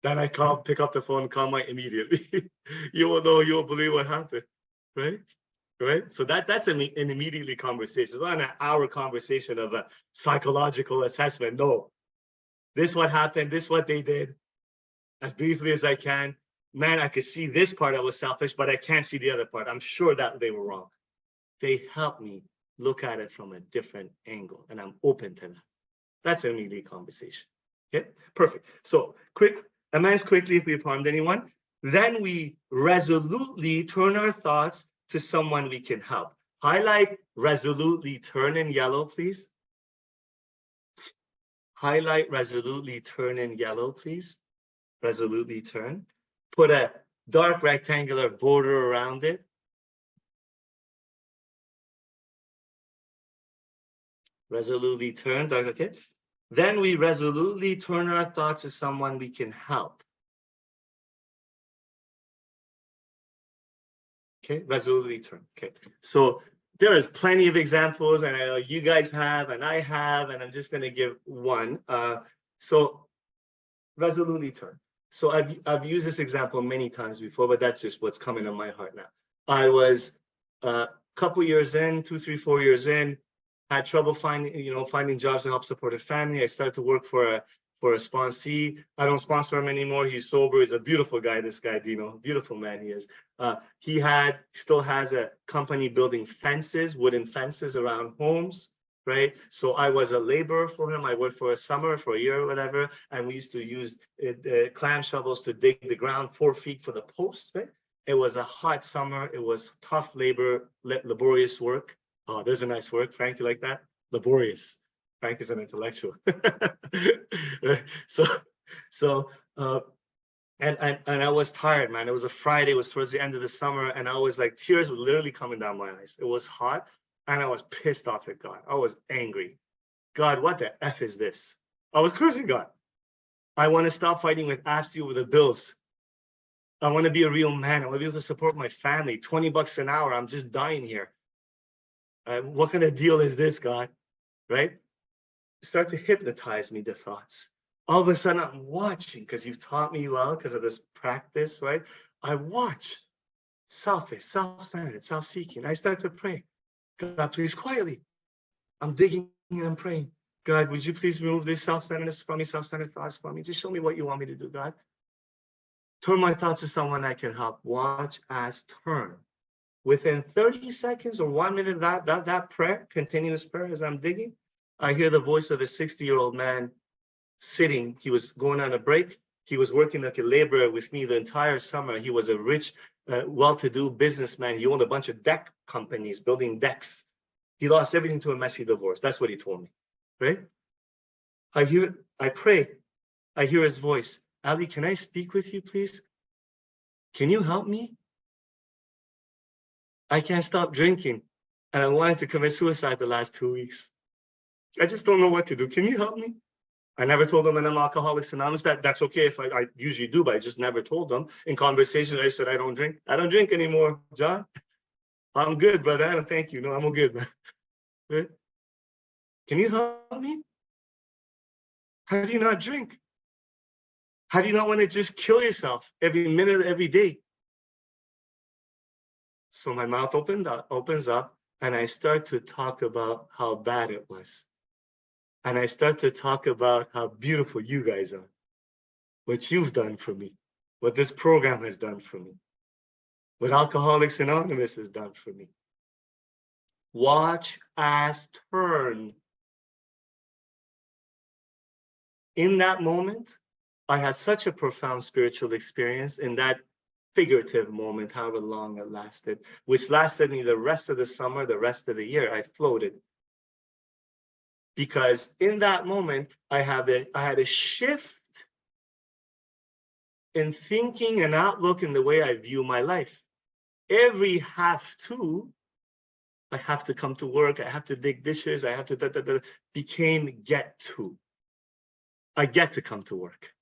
Then I pick up the phone, call my immediately. You will know, you will believe what happened, right? Right. So that's an immediately conversation. It's not an hour conversation of a psychological assessment. No, this what happened. This what they did. As briefly as I can. Man, I could see this part that was selfish, but I can't see the other part. I'm sure that they were wrong. They helped me look at it from a different angle, and I'm open to that. That's an immediate conversation. Okay, perfect. So amends quickly if we've harmed anyone. Then we resolutely turn our thoughts to someone we can help. Highlight resolutely turn in yellow, please. Highlight resolutely turn in yellow, please. Resolutely turn. Put a dark rectangular border around it. Resolutely turn, okay? Then we resolutely turn our thoughts to someone we can help. Okay, resolutely turn. Okay, so there is plenty of examples, and I know you guys have, and I have, and I'm just going to give one. So resolutely turn. So I've used this example many times before, but that's just what's coming to my heart now. I was a couple years in, 2, 3, 4 years in, had trouble finding jobs to help support a family. I started to work for a sponsee. I don't sponsor him anymore. He's sober. He's a beautiful guy. This guy, Dino, beautiful man he is. He still has a company building fences, wooden fences around homes. Right. So I was a laborer for him. I worked for a summer, for a year or whatever. And we used to use clam shovels to dig the ground 4 feet for the post. Right. It was a hot summer. It was tough labor, laborious work. Oh, there's a nice word. Frank, you like that? Laborious. Frank is an intellectual. And I was tired, man. It was a Friday. It was towards the end of the summer. And I was like, tears were literally coming down my eyes. It was hot. And I was pissed off at God. I was angry. God, what the F is this? I was cursing God. I want to stop fighting with Ashley over the bills. I want to be a real man. I want to be able to support my family. $20 an hour. I'm just dying here. What kind of deal is this, God? Right? Start to hypnotize me, the thoughts. All of a sudden, I'm watching, because you've taught me well, because of this practice, right? I watch. Selfish, self-centered, self-seeking. I start to pray. God, please, quietly. I'm digging and I'm praying. God, would you please remove this self-centeredness from me, self-centered thoughts from me? Just show me what you want me to do, God. Turn my thoughts to someone I can help. Watch as turn. Within 30 seconds or 1 minute, that prayer, continuous prayer, as I'm digging, I hear the voice of a 60-year-old man sitting. He was going on a break. He was working like a laborer with me the entire summer. He was a rich, well-to-do businessman. He owned a bunch of deck companies, building decks. He lost everything to a messy divorce. That's what he told me, right? I pray. I hear his voice. Ali, can I speak with you, please? Can you help me? I can't stop drinking, and I wanted to commit suicide the last 2 weeks. I just don't know what to do. Can you help me? I never told them I'm Alcoholics Anonymous. That's okay if I usually do, but I just never told them. In conversation, I said, I don't drink. I don't drink anymore, John. I'm good, brother. I don't thank you. No, I'm all good, man. Good. Can you help me? How do you not drink? How do you not want to just kill yourself every minute, every day? So my mouth opens up, and I start to talk about how bad it was. And I start to talk about how beautiful you guys are, what you've done for me, what this program has done for me, what Alcoholics Anonymous has done for me. Watch as turn. In that moment, I had such a profound spiritual experience in that figurative moment, however long it lasted, which lasted me the rest of the summer, the rest of the year. I floated. Because in that moment, I had a shift in thinking and outlook in the way I view my life. Every have to, I have to come to work, I have to dig dishes, I have to, became get to. I get to come to work.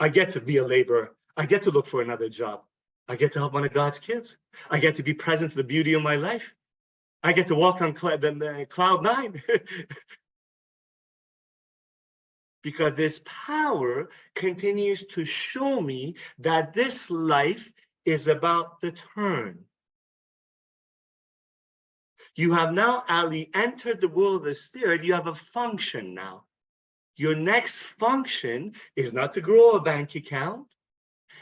I get to be a laborer. I get to look for another job. I get to help one of God's kids. I get to be present to the beauty of my life. I get to walk on cloud 9. Because this power continues to show me that this life is about the turn. You have now, Ali, entered the world of the spirit. You have a function now. Your next function is not to grow a bank account,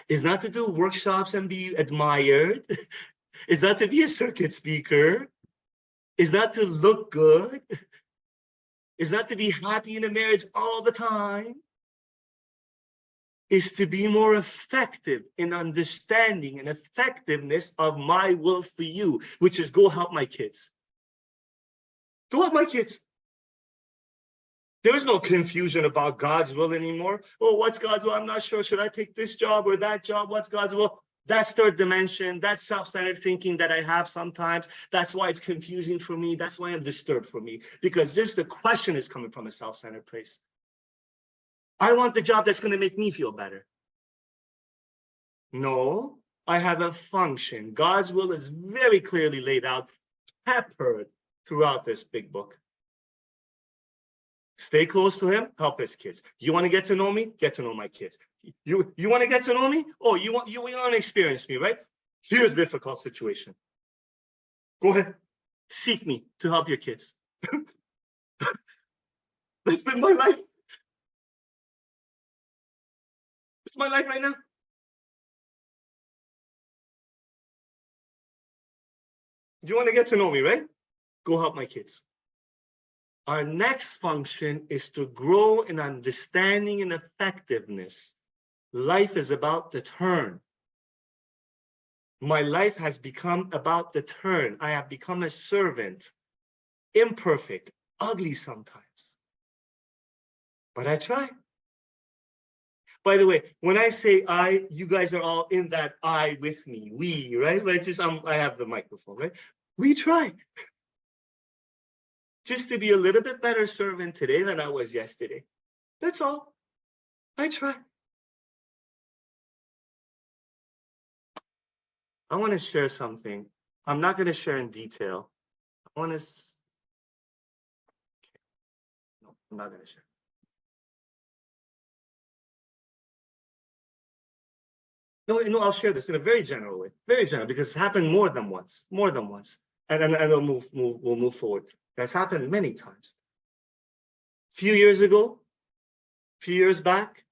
is not to do workshops and be admired, is not to be a circuit speaker, is not to look good, is not to be happy in a marriage all the time, is to be more effective in understanding and effectiveness of my will for you, which is go help my kids. Go help my kids. There is no confusion about God's will anymore. Oh, what's God's will? I'm not sure. Should I take this job or that job? What's God's will? That's third dimension. That's self-centered thinking that I have sometimes. That's why it's confusing for me. That's why I'm disturbed for me, because just the question is coming from a self-centered place. I want the job that's going to make me feel better. No, I have a function. God's will is very clearly laid out, peppered throughout this big book. Stay close to him, help his kids. You want to get to know me? Get to know my kids. You want to get to know me? Oh, you want to experience me, right? Here's a difficult situation. Go ahead. Seek me to help your kids. That's been my life. It's my life right now. You want to get to know me, right? Go help my kids. Our next function is to grow in understanding and effectiveness. Life is about the turn. My life has become about the turn. I have become a servant, imperfect, ugly sometimes. But I try. By the way, when I say I, you guys are all in that I with me, we, right? Like just I have the microphone, right? We try. Just to be a little bit better servant today than I was yesterday. That's all. I try. I want to share something. I'm not going to share in detail. I want to. No, I'm not going to share. No, I'll share this in a very general way, very general, because it's happened more than once, and we'll move forward. That's happened many times. A few years ago, a few years back,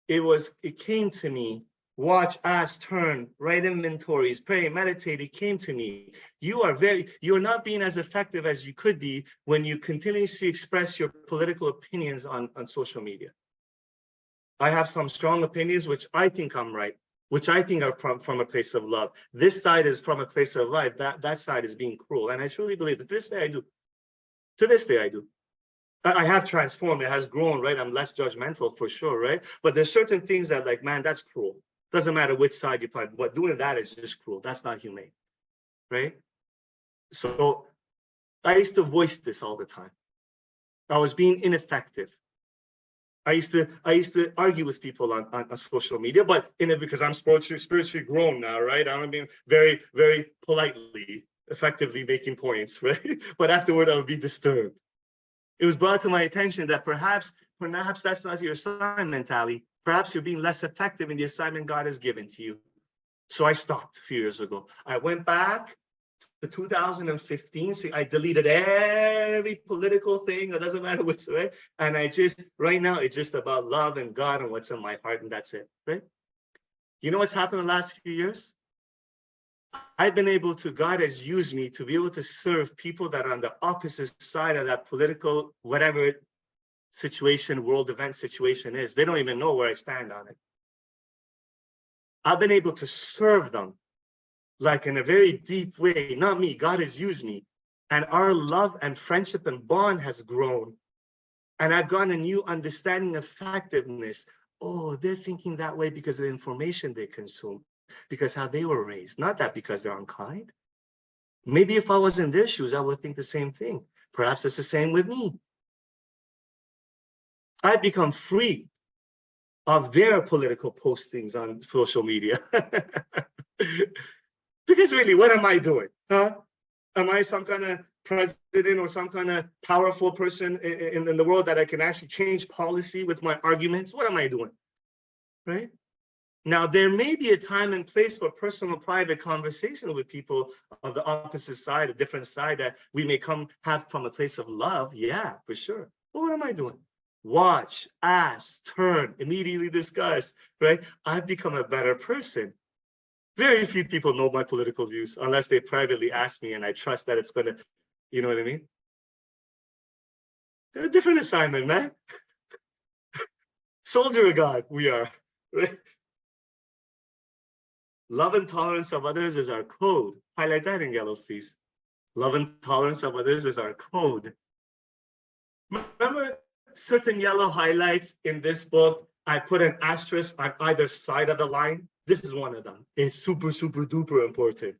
it came to me. Watch, ask, turn, write inventories, pray, meditate. It came to me. You're not being as effective as you could be when you continuously express your political opinions on social media. I have some strong opinions, which I think I'm right, which I think are from a place of love. This side is from a place of life. That side is being cruel. And I truly believe that this day I do. To this day I do. I have transformed. It has grown, right? I'm less judgmental for sure, right? But there's certain things that like, man, that's cruel. Doesn't matter which side you play, but doing that is just cruel. That's not humane, right? So I used to voice this all the time. I was being ineffective. I used to argue with people on social media, but because I'm spiritually grown now, right? I'm being very, very politely, effectively making points, right? But afterward, I would be disturbed. It was brought to my attention that perhaps that's not your assignment, Ali. Perhaps you're being less effective in the assignment God has given to you. So I stopped a few years ago. I went back to 2015. So I deleted every political thing. It doesn't matter what's right. And right now, it's just about love and God and what's in my heart. And that's it, right? You know what's happened in the last few years? God has used me to be able to serve people that are on the opposite side of that political, whatever situation, world event situation is. They don't even know where I stand on it. I've been able to serve them like in a very deep way. Not me, God has used me. And our love and friendship and bond has grown. And I've gotten a new understanding of effectiveness. Oh, they're thinking that way because of the information they consume, because how they were raised, not that because they're unkind. Maybe if I was in their shoes, I would think the same thing. Perhaps it's the same with me. I've become free of their political postings on social media. Because really, what am I doing? Huh? Am I some kind of president or some kind of powerful person in the world that I can actually change policy with my arguments? What am I doing? Right? Now, there may be a time and place for personal, private conversation with people of the opposite side, a different side that we may have from a place of love. Yeah, for sure. But what am I doing? Watch, ask, turn, immediately discuss, right? I've become a better person. Very few people know my political views unless they privately ask me, and I trust that it's going to, you know what I mean? They're a different assignment, man. Soldier of God, we are, right? Love and tolerance of others is our code. Highlight that in yellow, please. Love and tolerance of others is our code. Remember certain yellow highlights in this book? I put an asterisk on either side of the line. This is one of them. It's super, super duper important.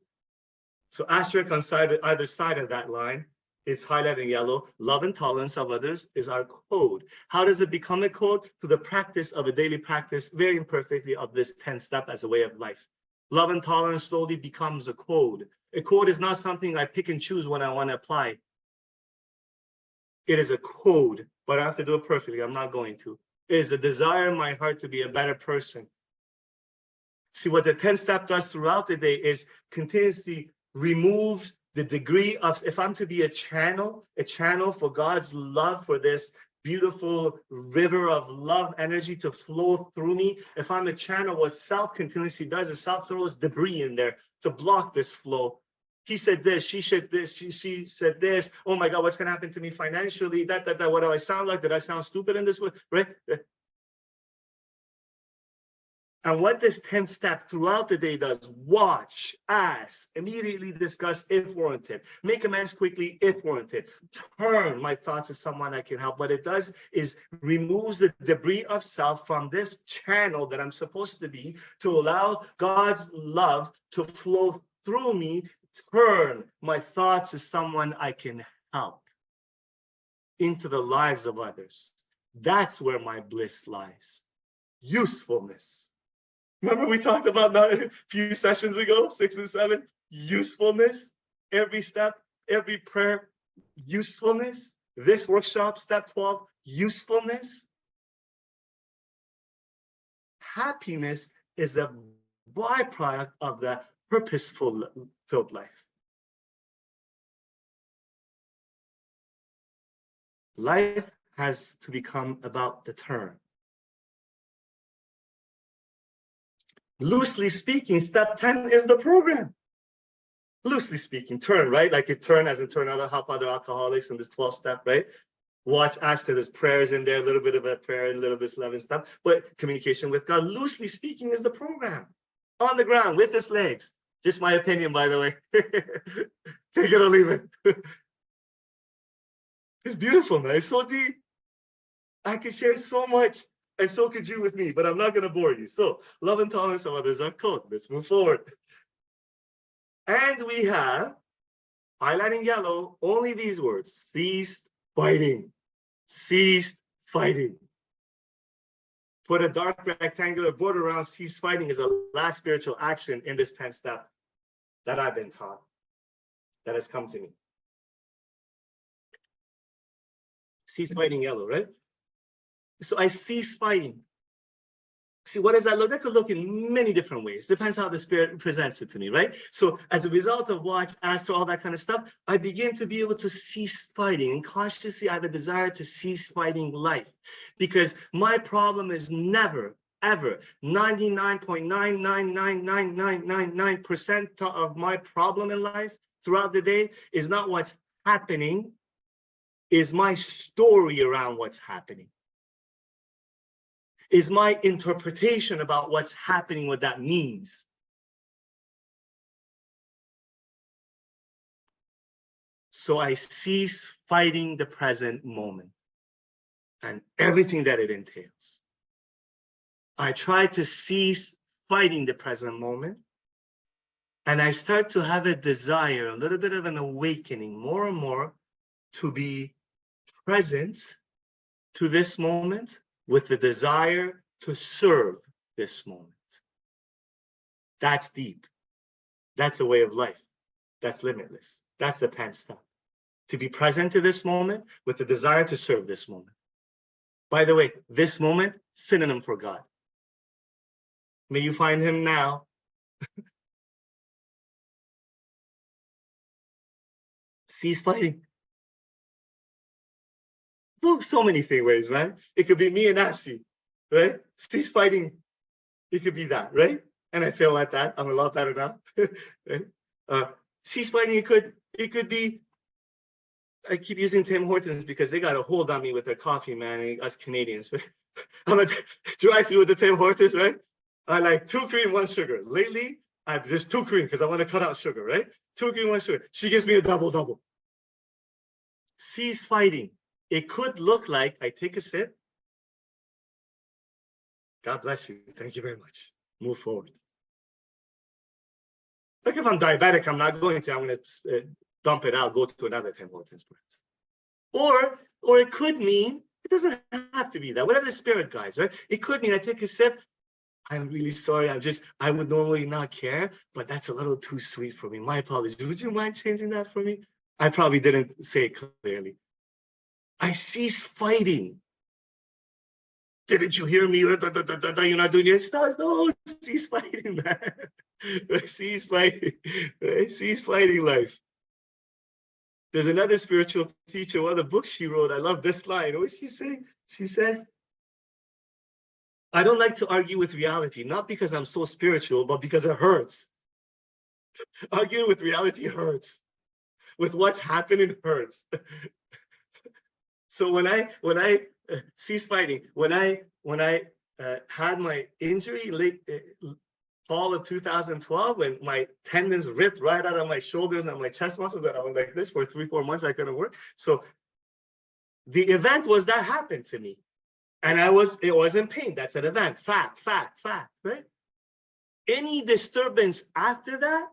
So asterisk on either side of that line, it's highlighted in yellow. Love and tolerance of others is our code. How does it become a code? Through the practice of a daily practice, very imperfectly, of this 10 step as a way of life. Love and tolerance slowly becomes a code. A code is not something I pick and choose when I want to apply. It is a code, but I have to do it perfectly. I'm not going to. It is a desire in my heart to be a better person. See, what the 10 step does throughout the day is continuously remove the degree of, if I'm to be a channel for God's love, for this beautiful river of love energy to flow through me. If I'm a channel, what self continuously does is self throws debris in there to block this flow. He said this, she said this, she said this. Oh my God, what's going to happen to me financially? That. What do I sound like? Did I sound stupid in this way? Right? And what this 10 step throughout the day does, watch, ask, immediately discuss if warranted, make amends quickly if warranted, turn my thoughts to someone I can help. What it does is removes the debris of self from this channel that I'm supposed to be, to allow God's love to flow through me, turn my thoughts to someone I can help into the lives of others. That's where my bliss lies. Usefulness. Remember we talked about that a few sessions ago, 6 and 7, usefulness, every step, every prayer, usefulness. This workshop, step 12, usefulness. Happiness is a byproduct of the purposeful filled life. Life has to become about the turn. Loosely speaking, step 10 is the program. Loosely speaking, turn, right? Like you turn as in turn other, help other alcoholics in this 12 step, right? Watch, ask, there's prayers in there, a little bit of a prayer, a little bit of love and stuff, but communication with God, loosely speaking, is the program. On the ground, with his legs. Just my opinion, by the way. Take it or leave it. It's beautiful, man. It's so deep. I can share so much. And so could you with me, but I'm not going to bore you. So, love and tolerance of others are code. Let's move forward. And we have, highlighting yellow, only these words: cease fighting. Cease fighting. Put a dark rectangular border around cease fighting is a last spiritual action in this 10 step that I've been taught, that has come to me. Cease fighting, yellow, right? So I cease fighting. See, what does that look? That could look in many different ways. Depends how the Spirit presents it to me, right? So as a result of watch, ask, to all that kind of stuff, I begin to be able to cease fighting. And consciously, I have a desire to cease fighting life. Because my problem is never, ever, 99.9999999% of my problem in life throughout the day is not what's happening, is my story around what's happening. Is my interpretation about what's happening, what that means. So I cease fighting the present moment and everything that it entails. I try to cease fighting the present moment, and I start to have a desire, a little bit of an awakening, more and more, to be present to this moment with the desire to serve this moment. That's deep. That's a way of life. That's limitless. That's the 10 step. To be present to this moment with the desire to serve this moment. By the way, this moment, synonym for God. May you find him now. Cease fighting. So many ways, right? It could be me and Afsi, right? Cease fighting. It could be that, right? And I feel like that. I'm a lot better now. Right? Cease fighting. It could be. I keep using Tim Hortons because they got a hold on me with their coffee, man. Us Canadians. I'm a drive-through with the Tim Hortons, right? I like 2 cream, 1 sugar. Lately, I've just 2 cream because I want to cut out sugar, right? 2 cream, 1 sugar. She gives me a double. Cease fighting. It could look like I take a sip. God bless you. Thank you very much. Move forward. Like if I'm diabetic, I'm not going to, I'm going to dump it out, go to another Tim Hortons perhaps. Or it could mean, it doesn't have to be that, whatever the spirit guides, right? It could mean I take a sip, I'm really sorry, I would normally not care, but that's a little too sweet for me. My apologies. Would you mind changing that for me? I probably didn't say it clearly. I cease fighting. Didn't you hear me? You're not doing this. No, cease fighting, man. Cease fighting. Cease fighting life. There's another spiritual teacher, one of the books she wrote. I love this line. What did she say? She said, I don't like to argue with reality, not because I'm so spiritual, but because it hurts. Arguing with reality hurts. With what's happening hurts. So when I cease fighting, when I had my injury late fall of 2012, when my tendons ripped right out of my shoulders and my chest muscles, and I was like this for 3-4 months, I couldn't work. So the event was that happened to me, and it was in pain. That's an event. Fact, right? Any disturbance after that,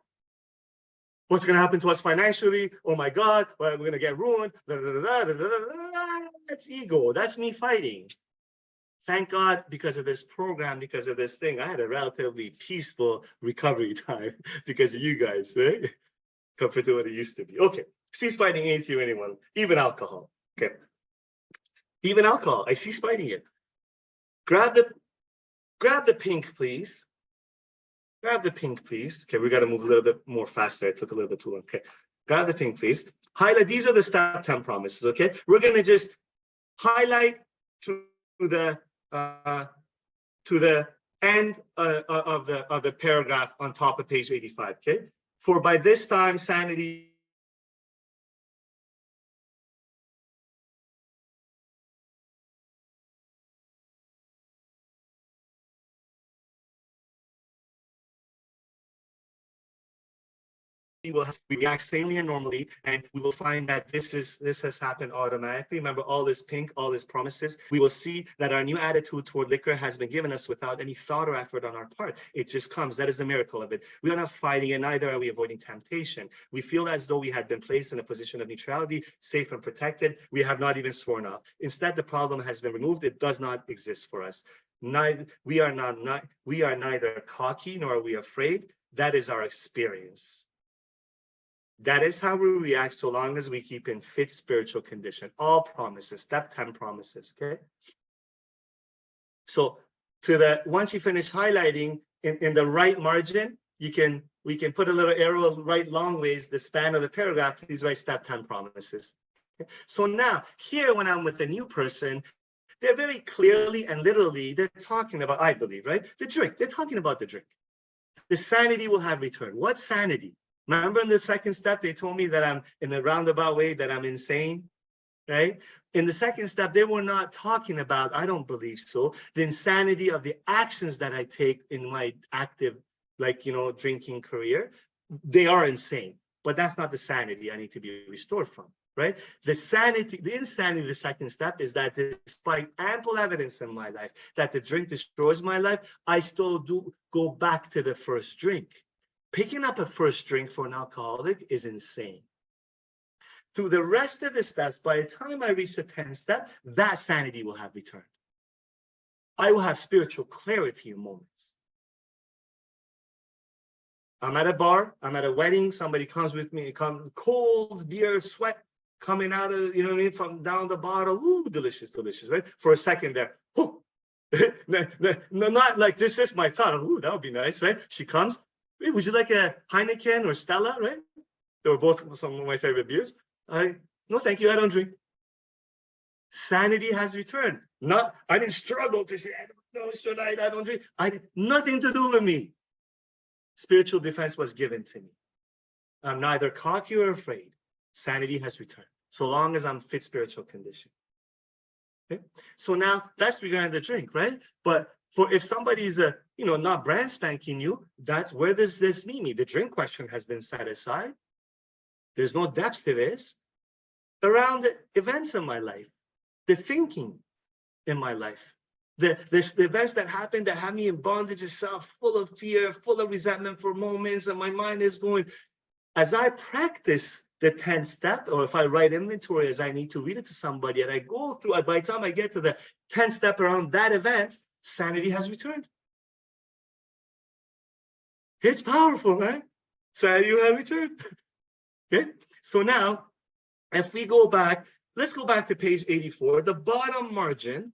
what's going to happen to us financially? Oh my God, we're going to get ruined. That's ego. That's me fighting. Thank God, because of this program, because of this thing, I had a relatively peaceful recovery time because of you guys, right? Compared to what it used to be. Okay, cease fighting ain't you anyone, even alcohol. Okay, even alcohol, I cease fighting it. Grab the pink, please. Grab the pink, please. Okay, we got to move a little bit more faster. It took a little bit too long. Okay, grab the pink, please. Highlight. These are the step 10 promises. Okay, we're gonna just highlight to the end of the paragraph on top of page 85. Okay, for by this time sanity will react sanely and normally, and we will find that this has happened automatically. Remember, all this pink, all these promises. We will see that our new attitude toward liquor has been given us without any thought or effort on our part. It just comes. That is the miracle of it. We are not fighting it, neither are we avoiding temptation. We feel as though we had been placed in a position of neutrality, safe and protected. We have not even sworn off. Instead, the problem has been removed. It does not exist for us. We are neither cocky nor are we afraid. That is our experience. That is how we react so long as we keep in fit spiritual condition. All promises, step 10 promises, okay? So once you finish highlighting in the right margin, we can put a little arrow right long ways, the span of the paragraph, please write step 10 promises. Okay? So now here, when I'm with the new person, they're very clearly and literally, they're talking about, I believe, right? The drink, they're talking about the drink. The sanity will have returned. What sanity? Remember in the second step, they told me that I'm in a roundabout way, that I'm insane, right? In the second step, they were not talking about, I don't believe so, the insanity of the actions that I take in my active, drinking career. They are insane, but that's not the sanity I need to be restored from, right? The insanity of the second step is that despite ample evidence in my life that the drink destroys my life, I still do go back to the first drink. Picking up a first drink for an alcoholic is insane. Through the rest of the steps, by the time I reach the 10th step, that sanity will have returned. I will have spiritual clarity in moments. I'm at a bar, I'm at a wedding, somebody comes with me, cold beer, sweat coming out of, from down the bottle. Ooh, delicious, right? For a second there, ooh. No, not like this is my thought. Ooh, that would be nice, right? She comes. Hey, would you like a Heineken or Stella, right? They were both some of my favorite beers. No, thank you, I don't drink. Sanity has returned. I didn't struggle to say, I don't drink. Nothing to do with me. Spiritual defense was given to me. I'm neither cocky or afraid. Sanity has returned, so long as I'm fit spiritual condition. Okay? So now that's regarding the drink, right? But if somebody is not brand spanking new, that's where does this meet me? The drink question has been set aside. There's no depth to this. Around the events in my life, the thinking in my life, The events that happened that have me in bondage itself, full of fear, full of resentment for moments, and my mind is going. As I practice the 10th step, or if I write inventory as I need to read it to somebody, and I go through, by the time I get to the 10th step around that event, sanity has returned. It's powerful, man. Sanity has returned. Okay, so now, if we go back, let's go back to page 84, the bottom margin.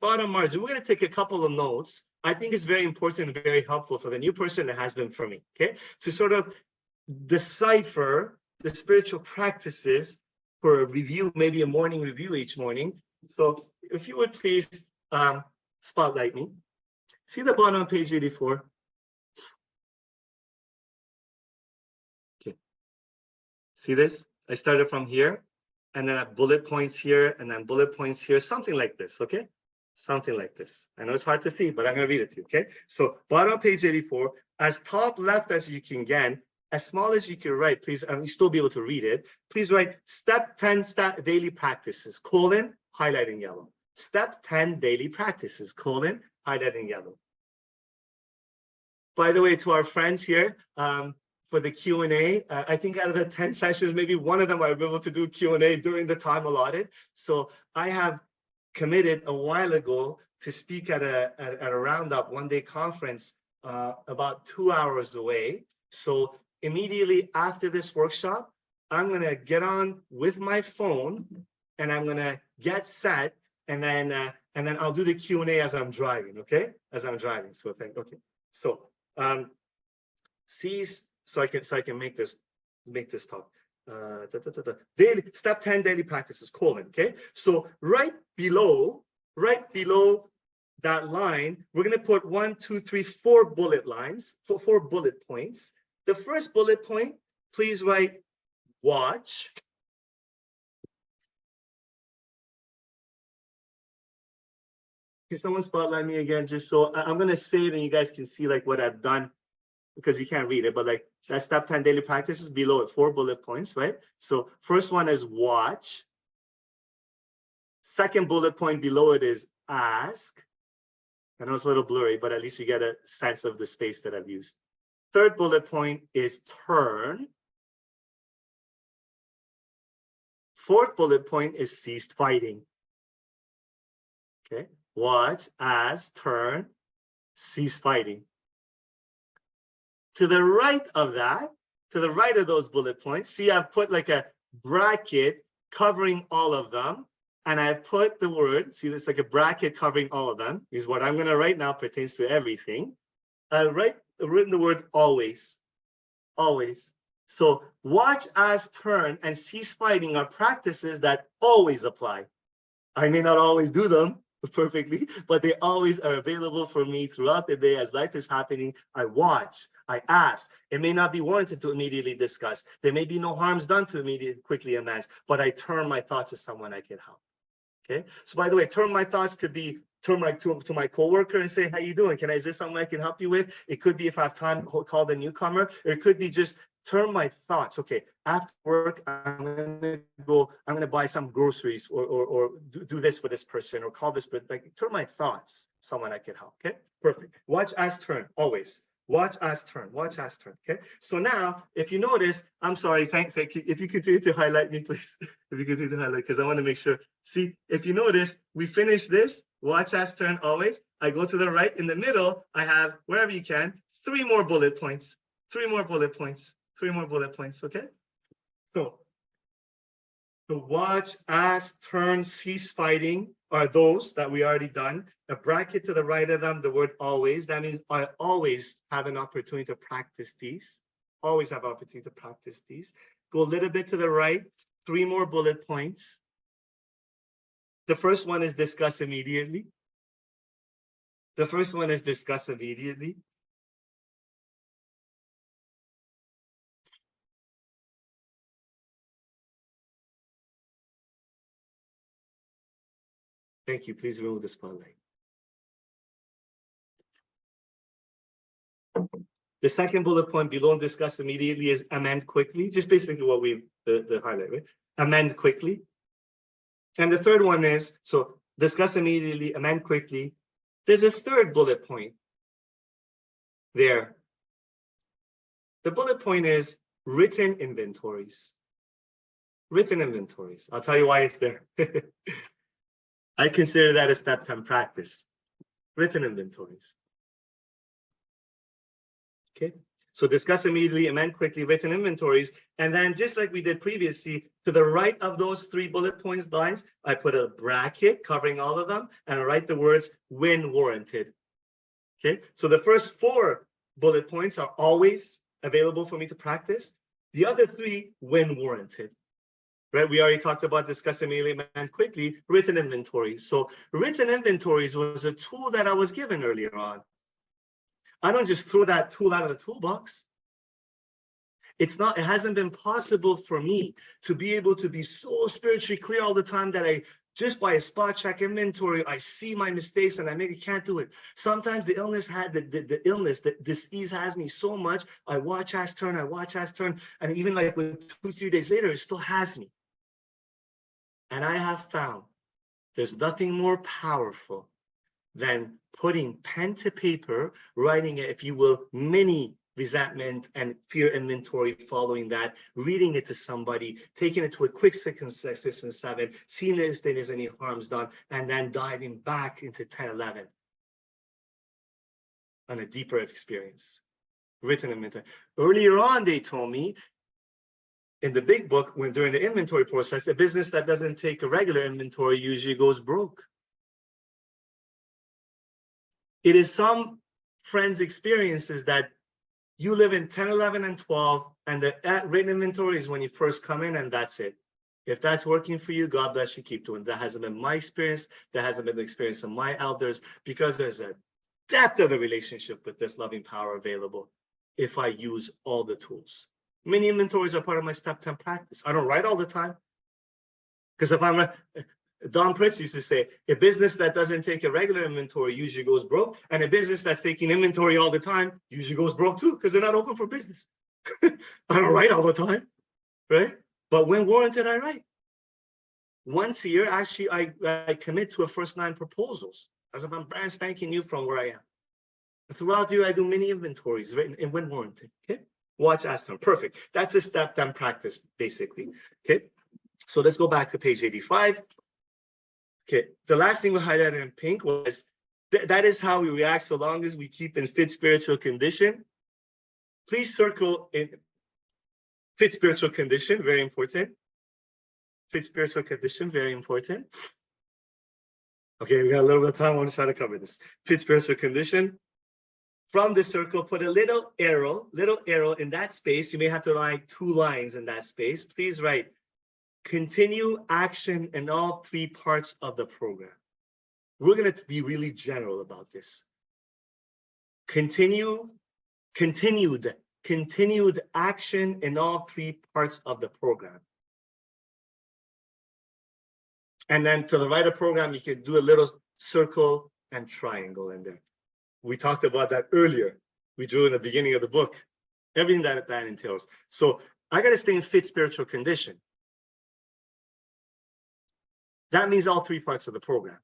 We're going to take a couple of notes. I think it's very important and very helpful for the new person. It has been for me, okay? To sort of decipher the spiritual practices for a review, maybe a morning review each morning. So if you would please spotlight me. See the bottom of page 84? Okay. See this? I started from here, and then I have bullet points here, and then bullet points here, something like this, okay? Something like this. I know it's hard to see, but I'm going to read it to you, okay? So bottom of page 84, as top left as you can get, as small as you can write, please, and you still be able to read it, please write step 10 daily practices, colon, highlight in yellow. Step 10 daily practices, colon, highlight in yellow. By the way, to our friends here, for the Q&A, I think out of the 10 sessions, maybe one of them I'll be able to do Q&A during the time allotted. So I have committed a while ago to speak at a roundup one-day conference about 2 hours away. So immediately after this workshop, I'm going to get on with my phone and I'm going to get set, and then I'll do the Q&A as I'm driving, okay? As I'm driving. So okay. So so I can make this talk. Daily step 10 daily practices, colon, okay? So right below that line, we're going to put 1, 2, 3, 4 bullet lines, four bullet points. The first bullet point, please write watch. Can someone spotlight me again, just so I'm going to say it and you guys can see like what I've done, because you can't read it, but like that step 10 daily practices below it, 4 bullet points, right? So first one is watch. Second bullet point below it is ask. I know it's a little blurry, but at least you get a sense of the space that I've used. Third bullet point is turn. Fourth bullet point is cease fighting. Okay, watch, ask, turn, cease fighting. To the right of that, to the right of those bullet points, see I've put like a bracket covering all of them. And I've put the word, see there's like a bracket covering all of them, is what I'm going to write now pertains to everything. I've written the word always, always. So watch, ask, turn, and cease fighting are practices that always apply. I may not always do them perfectly, but they always are available for me throughout the day as life is happening. I watch, I ask. It may not be warranted to immediately discuss. There may be no harms done to immediately quickly advance, but I turn my thoughts to someone I can help. Okay. So by the way, turn my thoughts could be turn to my coworker and say, how you doing? Is there something I can help you with? It could be if I have time, call the newcomer, or it could be just turn my thoughts. Okay, after work, I'm gonna buy some groceries or do this for this person or call this person. Like turn my thoughts, someone I can help. Okay, perfect. Watch, ask, turn, always. Watch, ask, turn, watch, ask, turn. Okay, so now if you notice, I'm sorry, thank you. If you continue to highlight me, please. If you continue to highlight, because I want to make sure. See, if you notice, we finish this, watch, ask, turn, always. I go to the right, in the middle, I have, wherever you can, 3 more bullet points, 3 more bullet points, 3 more bullet points, okay? So watch, ask, turn, cease fighting are those that we already done. A bracket to the right of them, the word always. That means I always have an opportunity to practice these. Always have opportunity to practice these. Go a little bit to the right, 3 more bullet points. The first one is discuss immediately. The first one is discuss immediately. Thank you. Please remove the spotlight. The second bullet point below and discuss immediately is amend quickly. Just basically what we the highlight, right? Amend quickly. And the third one is, so discuss immediately, amend quickly. There's a third bullet point there. The bullet point is written inventories. Written inventories. I'll tell you why it's there. I consider that a step 10 practice. Written inventories. Okay. So discuss immediately, amend quickly, written inventories. And then just like we did previously, to the right of those 3 bullet points lines, I put a bracket covering all of them and I write the words when warranted. Okay. So the first 4 bullet points are always available for me to practice. The other 3 when warranted. Right, we already talked about discuss immediately and quickly, written inventories. So written inventories was a tool that I was given earlier on. I don't just throw that tool out of the toolbox. It hasn't been possible for me to be able to be so spiritually clear all the time that I just by a spot check inventory, I see my mistakes and I maybe can't do it. Sometimes the illness the disease has me so much. I watch as turn, and even like with 2-3 days later, it still has me. And I have found there's nothing more powerful than putting pen to paper, writing it, if you will, mini resentment and fear inventory following that, reading it to somebody, taking it to a quick 6 and 7, seeing if there is any harms done, and then diving back into 10, 11 on a deeper experience. Written inventory. Earlier on, they told me, in the big book, when during the inventory process, a business that doesn't take a regular inventory usually goes broke. It is some friends' experiences that you live in 10, 11, and 12, and the written inventory is when you first come in, and that's it. If that's working for you, God bless you, keep doing it. That hasn't been my experience. That hasn't been the experience of my elders, because there's a depth of a relationship with this loving power available if I use all the tools. Many inventories are part of my step 10 practice. I don't write all the time. Because if I'm Don Pritz used to say, a business that doesn't take a regular inventory usually goes broke, and a business that's taking inventory all the time usually goes broke too, because they're not open for business. I don't write all the time, right? But when warranted, I write. Once a year, actually, I commit to a first 9 proposals, as if I'm brand spanking new from where I am. Throughout the year, I do many inventories written and when warranted, okay? Watch as turn. Perfect. That's a step 10 practice, basically. Okay. So let's go back to page 85. Okay. The last thing we highlighted in pink was that is how we react so long as we keep in fit spiritual condition. Please circle in fit spiritual condition, very important. Fit spiritual condition, very important. Okay, we got a little bit of time. I want to try to cover this. Fit spiritual condition. From the circle, put a little arrow in that space. You may have to write 2 lines in that space. Please write, continue action in all 3 parts of the program. We're going to be really general about this. Continued action in all 3 parts of the program. And then to the right of program, you can do a little circle and triangle in there. We talked about that earlier. We drew in the beginning of the book, everything that entails. So I got to stay in fit spiritual condition. That means all 3 parts of the program.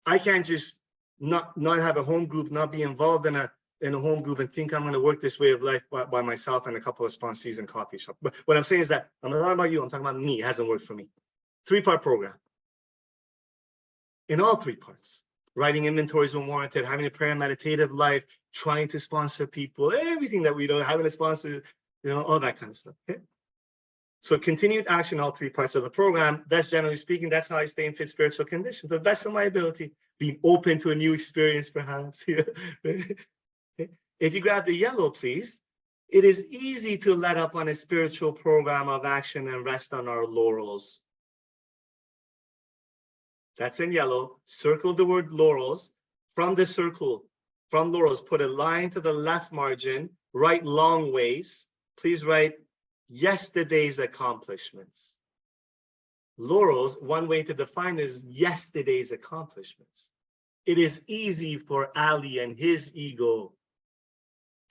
I can't just not have a home group, not be involved in a home group and think I'm going to work this way of life by myself and a couple of sponsees and coffee shop. But what I'm saying is that I'm not talking about you, I'm talking about me. It hasn't worked for me. 3-part program. In all 3 parts. Writing inventories when warranted, having a prayer and meditative life, trying to sponsor people, everything that we do, having a sponsor, all that kind of stuff. Okay? So continued action, all 3 parts of the program. That's generally speaking, that's how I stay in fit spiritual condition. The best of my ability, being open to a new experience, perhaps. Okay? If you grab the yellow, please. It is easy to let up on a spiritual program of action and rest on our laurels. That's in yellow. Circle the word laurels. From the circle, from laurels, put a line to the left margin, write long ways. Please write yesterday's accomplishments. Laurels, one way to define is yesterday's accomplishments. It is easy for Ali and his ego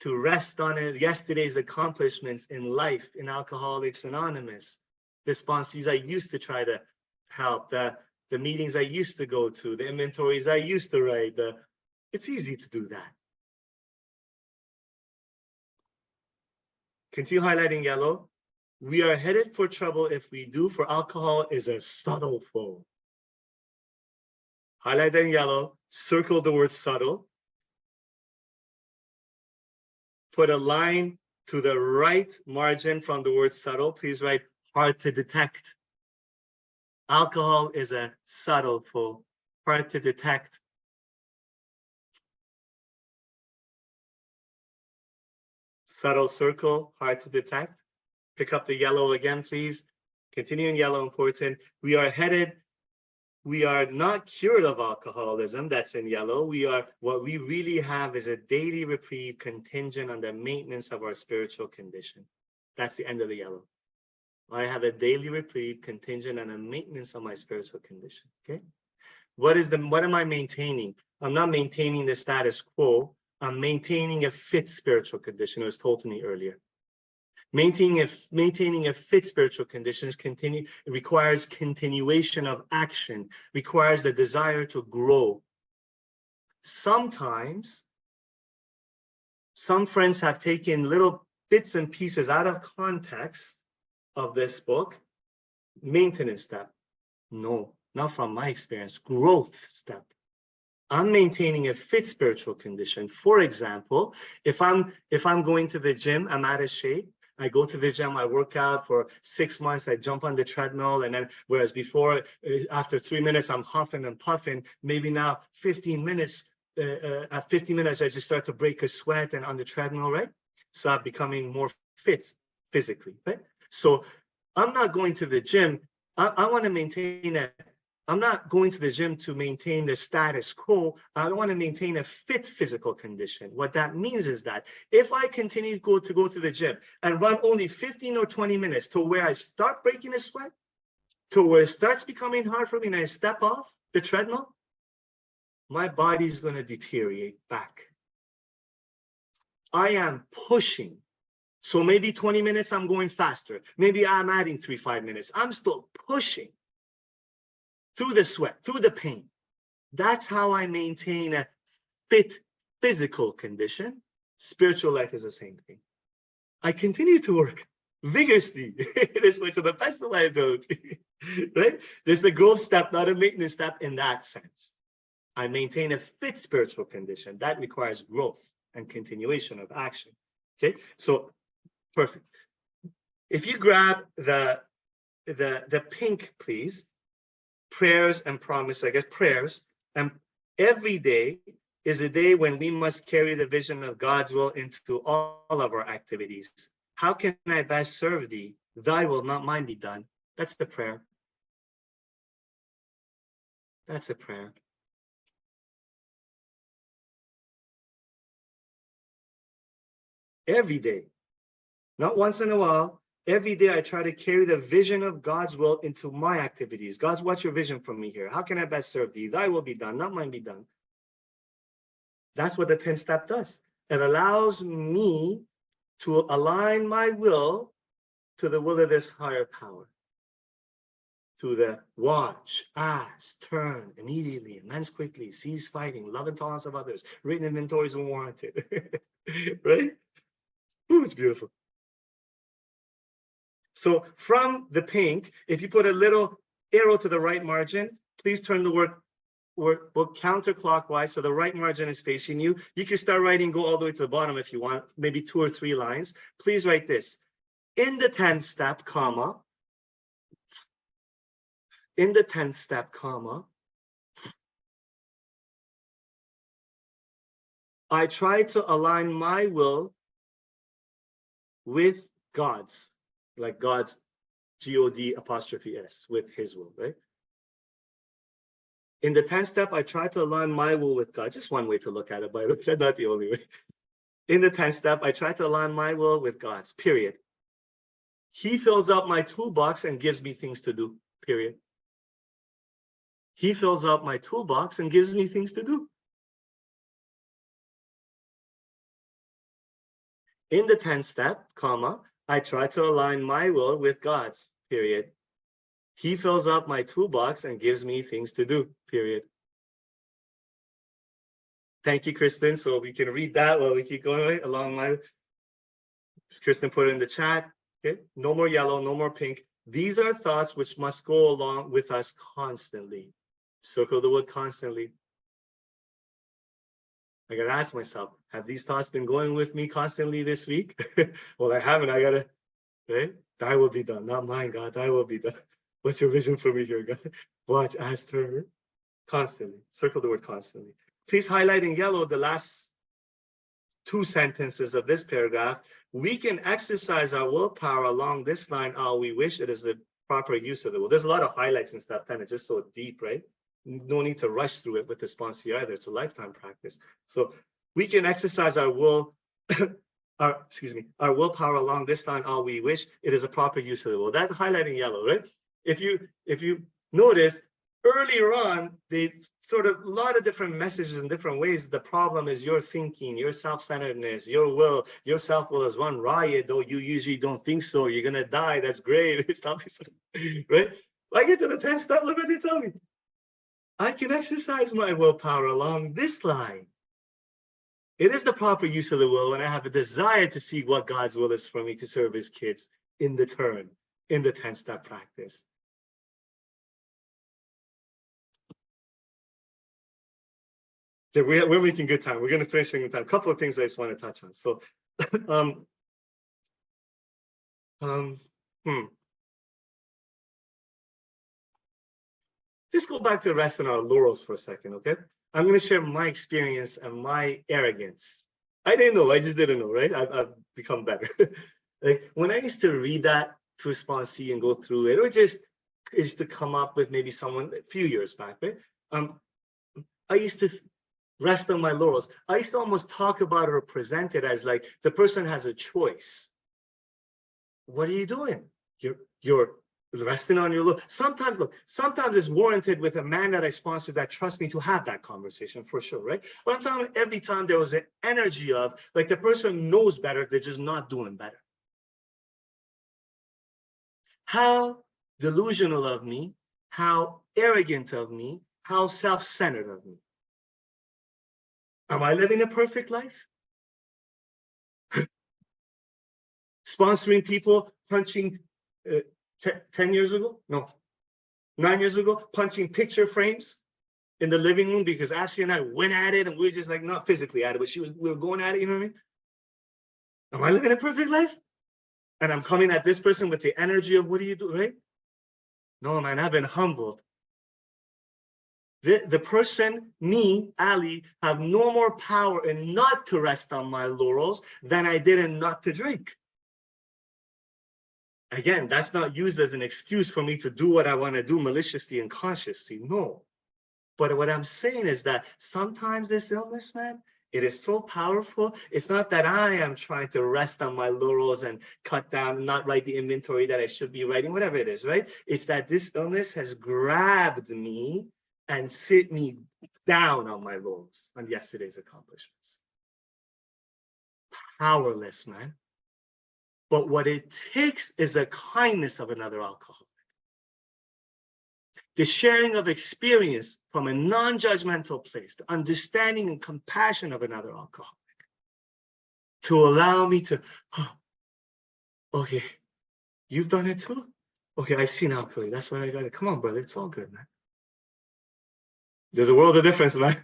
to rest on yesterday's accomplishments in life, in Alcoholics Anonymous. The sponsees I used to try to help, the the meetings I used to go to, the inventories I used to write. It's easy to do that. Continue highlighting yellow. We are headed for trouble if we do, for alcohol is a subtle foe. Highlight that in yellow, circle the word subtle. Put a line to the right margin from the word subtle. Please write hard to detect. Alcohol is a subtle foe, hard to detect. Subtle circle, hard to detect. Pick up the yellow again, please. Continue in yellow, important. We are not cured of alcoholism. That's in yellow. What we really have is a daily reprieve contingent on the maintenance of our spiritual condition. That's the end of the yellow. I have a daily reprieve contingent on the maintenance of my spiritual condition. Okay. What am I maintaining? I'm not maintaining the status quo. I'm maintaining a fit spiritual condition. It was told to me earlier. Maintaining a fit spiritual condition requires continuation of action, requires the desire to grow. Sometimes, some friends have taken little bits and pieces out of context of this book. Maintenance step. No, not from my experience. Growth step. I'm maintaining a fit spiritual condition. For example, if I'm going to the gym, I'm out of shape. I go to the gym, I work out for 6 months, I jump on the treadmill, and then whereas before, after 3 minutes, I'm huffing and puffing, maybe now 15 minutes, at 15 minutes, I just start to break a sweat and on the treadmill, right? So I'm becoming more fit physically, right? So I'm not going to the gym. I want to maintain I'm not going to the gym to maintain the status quo. I want to maintain a fit physical condition. What that means is that if I continue to go to the gym and run only 15 or 20 minutes to where I start breaking a sweat, to where it starts becoming hard for me and I step off the treadmill, my body's going to deteriorate back. I am pushing. So maybe 20 minutes, I'm going faster. Maybe I'm adding 3-5 minutes. I'm still pushing through the sweat, through the pain. That's how I maintain a fit physical condition. Spiritual life is the same thing. I continue to work vigorously this way to the best of my ability, right? There's a growth step, not a maintenance step in that sense. I maintain a fit spiritual condition. That requires growth and continuation of action. Okay, so perfect. If you grab the pink, please. Prayers and promise, I guess prayers. And every day is a day when we must carry the vision of God's will into all of our activities. How can I best serve thee? Thy will, not mine, be done. That's the prayer. That's a prayer. Every day, not once in a while. Every day I try to carry the vision of God's will into my activities. God's, what's your vision for me here? How can I best serve thee? Thy will be done, not mine be done. That's what the 10th step does. It allows me to align my will to the will of this higher power. To the watch, ask, turn, immediately, amends quickly, cease fighting, love and tolerance of others, written inventories when warranted. Right? Ooh, it's beautiful. So from the pink, if you put a little arrow to the right margin, please turn the word counterclockwise, so the right margin is facing you. You can start writing, go all the way to the bottom if you want, maybe 2 or 3 lines. Please write this. In the 10th step, comma, in the 10th step, comma, I try to align my will with God's, like God's, G-O-D apostrophe S, with his will, right? In the 10th step, I try to align my will with God. Just one way to look at it, by the way, not the only way. In the 10th step, I try to align my will with God's, period. He fills up my toolbox and gives me things to do, period. He fills up my toolbox and gives me things to do. In the 10th step, comma, I try to align my will with God's, period. He fills up my toolbox and gives me things to do, period. Thank you, Kristen. So we can read that while we keep going right along my. Kristen put it in the chat. Okay, no more yellow, no more pink. These are thoughts which must go along with us constantly. Circle the word constantly. I gotta ask myself, have these thoughts been going with me constantly this week? Well, I haven't. I gotta, right? Thy will be done, not mine, God. Thy will be done. What's your vision for me here, God? Watch, ask her constantly. Circle the word constantly. Please highlight in yellow the last two sentences of this paragraph. We can exercise our willpower along this line all we wish. It is the proper use of the will. There's a lot of highlights in step 10. It's just so deep, right? No need to rush through it with the sponsor either. It's a lifetime practice. So we can exercise our will, our willpower along this line all we wish. It is a proper use of the will. That's highlighting yellow, right? If you notice, earlier on, they sort of a lot of different messages in different ways. The problem is your thinking, your self-centeredness, your will, your self-will is one riot, though you usually don't think so. You're gonna die. That's great. Stop it, right? I get to the 10th step. Look what they tell me. I can exercise my willpower along this line. It is the proper use of the will when I have a desire to see what God's will is for me to serve his kids in the turn, in the 10-step practice. Yeah, we're making good time. We're going to finish in time. A couple of things I just want to touch on. So, just go back to resting our laurels for a second, okay? I'm going to share my experience and my arrogance. I didn't know. I just didn't know, right? I've become better. Like when I used to read that to a sponsee and go through it, or just to come up with maybe someone a few years back, right? I used to rest on my laurels. I used to almost talk about it or present it as like the person has a choice. What are you doing? You're resting on your laurels. Sometimes, look, sometimes it's warranted with a man that I sponsored that trusts me to have that conversation for sure, right? But I'm talking every time there was an energy of like the person knows better, they're just not doing better. How delusional of me, how arrogant of me, how self-centered of me. Am I living a perfect life? Sponsoring people, punching 10 years ago? No. 9 years ago, punching picture frames in the living room because Ashley and I went at it and we were just like, not physically at it, but we were going at it, you know what I mean? Am I living a perfect life? And I'm coming at this person with the energy of what do you do, right? No, man, I've been humbled. The person, me, Ali, have no more power in not to rest on my laurels than I did in not to drink. Again, that's not used as an excuse for me to do what I want to do maliciously and consciously, no. But what I'm saying is that sometimes this illness, man, it is so powerful. It's not that I am trying to rest on my laurels and cut down, not write the inventory that I should be writing, whatever it is, right? It's that this illness has grabbed me and sit me down on my laurels on yesterday's accomplishments. Powerless, man. But what it takes is a kindness of another alcoholic. The sharing of experience from a non-judgmental place, the understanding and compassion of another alcoholic, to allow me to, oh, okay, you've done it too? Okay, I see now, Kelly. That's what I got it. Come on, brother. It's all good, man. There's a world of difference, man.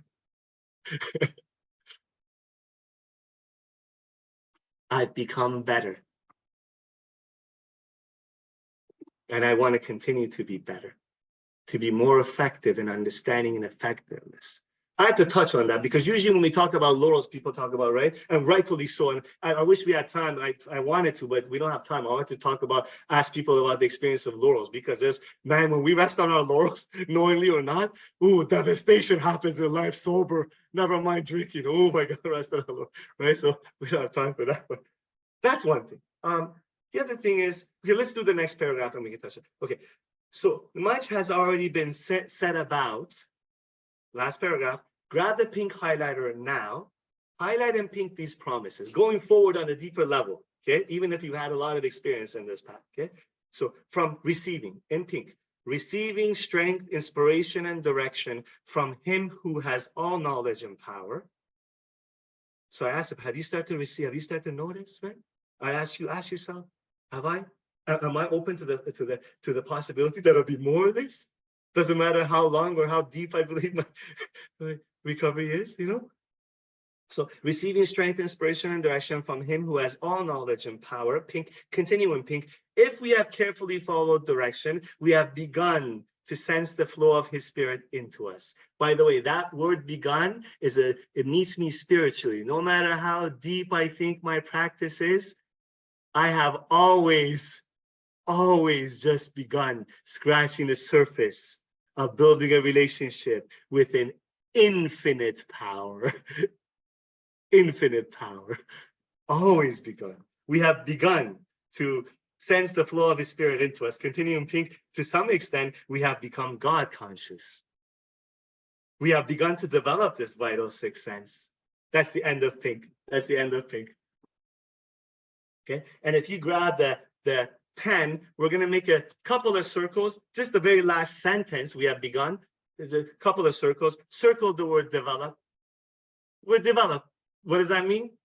I've become better. And I want to continue to be better, to be more effective in understanding and effectiveness. I had to touch on that because usually when we talk about laurels, people talk about, right? And rightfully so. And I wish we had time. I wanted to, but we don't have time. I want to talk about, ask people about the experience of laurels because there's, man, when we rest on our laurels, knowingly or not, ooh, devastation happens in life sober. Never mind drinking. Oh my God, rest on our laurels, right? So we don't have time for that. But that's one thing. The other thing is, okay, let's do the next paragraph and we can touch it. Okay, so much has already been said about, last paragraph, grab the pink highlighter now, highlight in pink these promises, going forward on a deeper level, okay? Even if you had a lot of experience in this path, okay? So from receiving in pink, receiving strength, inspiration, and direction from him who has all knowledge and power. So I asked him, have you started to receive, have you started to notice, right? I ask you, ask yourself, am I open to the possibility that there'll be more of this? Doesn't matter how long or how deep I believe my recovery is, you know? So receiving strength, inspiration, and direction from him who has all knowledge and power. Pink, continue in pink. If we have carefully followed direction, we have begun to sense the flow of his spirit into us. By the way, that word begun it meets me spiritually. No matter how deep I think my practice is, I have always just begun scratching the surface of building a relationship with an infinite power. Infinite power. Always begun. We have begun to sense the flow of his spirit into us. Continuing pink, to some extent, we have become God conscious. We have begun to develop this vital sixth sense. That's the end of pink. That's the end of pink. Okay, and if you grab the pen, we're going to make a couple of circles. Just the very last sentence we have begun. There's a couple of circles. Circle the word develop. We're developed. What does that mean?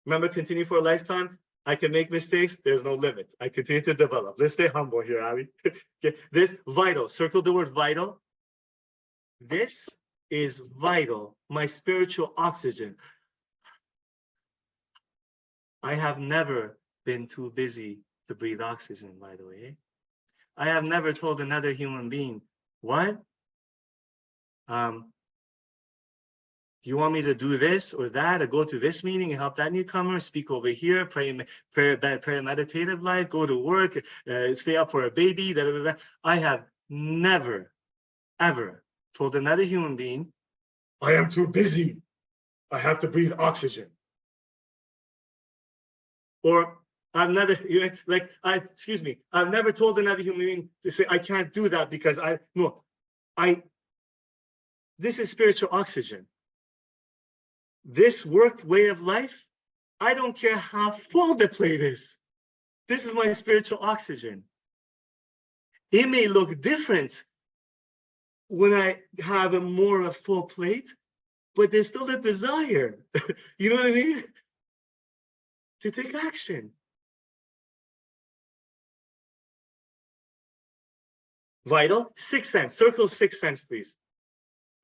Remember, continue for a lifetime. I can make mistakes. There's no limit. I continue to develop. Let's stay humble here, Ali. Okay. This vital. Circle the word vital. This is vital. My spiritual oxygen. I have never been too busy to breathe oxygen, by the way. I have never told another human being, what? You want me to do this or that, or go to this meeting and help that newcomer, speak over here, pray meditative life, go to work, stay up for a baby. Da, da, da, da. I have never, ever told another human being, I am too busy. I have to breathe oxygen. Or I've never, I've never told another human being to say, I can't do that because this is spiritual oxygen. This work way of life, I don't care how full the plate is. This is my spiritual oxygen. It may look different when I have a full plate, but there's still a desire. You know what I mean? To take action. Vital, sixth sense. Circle sixth sense, please.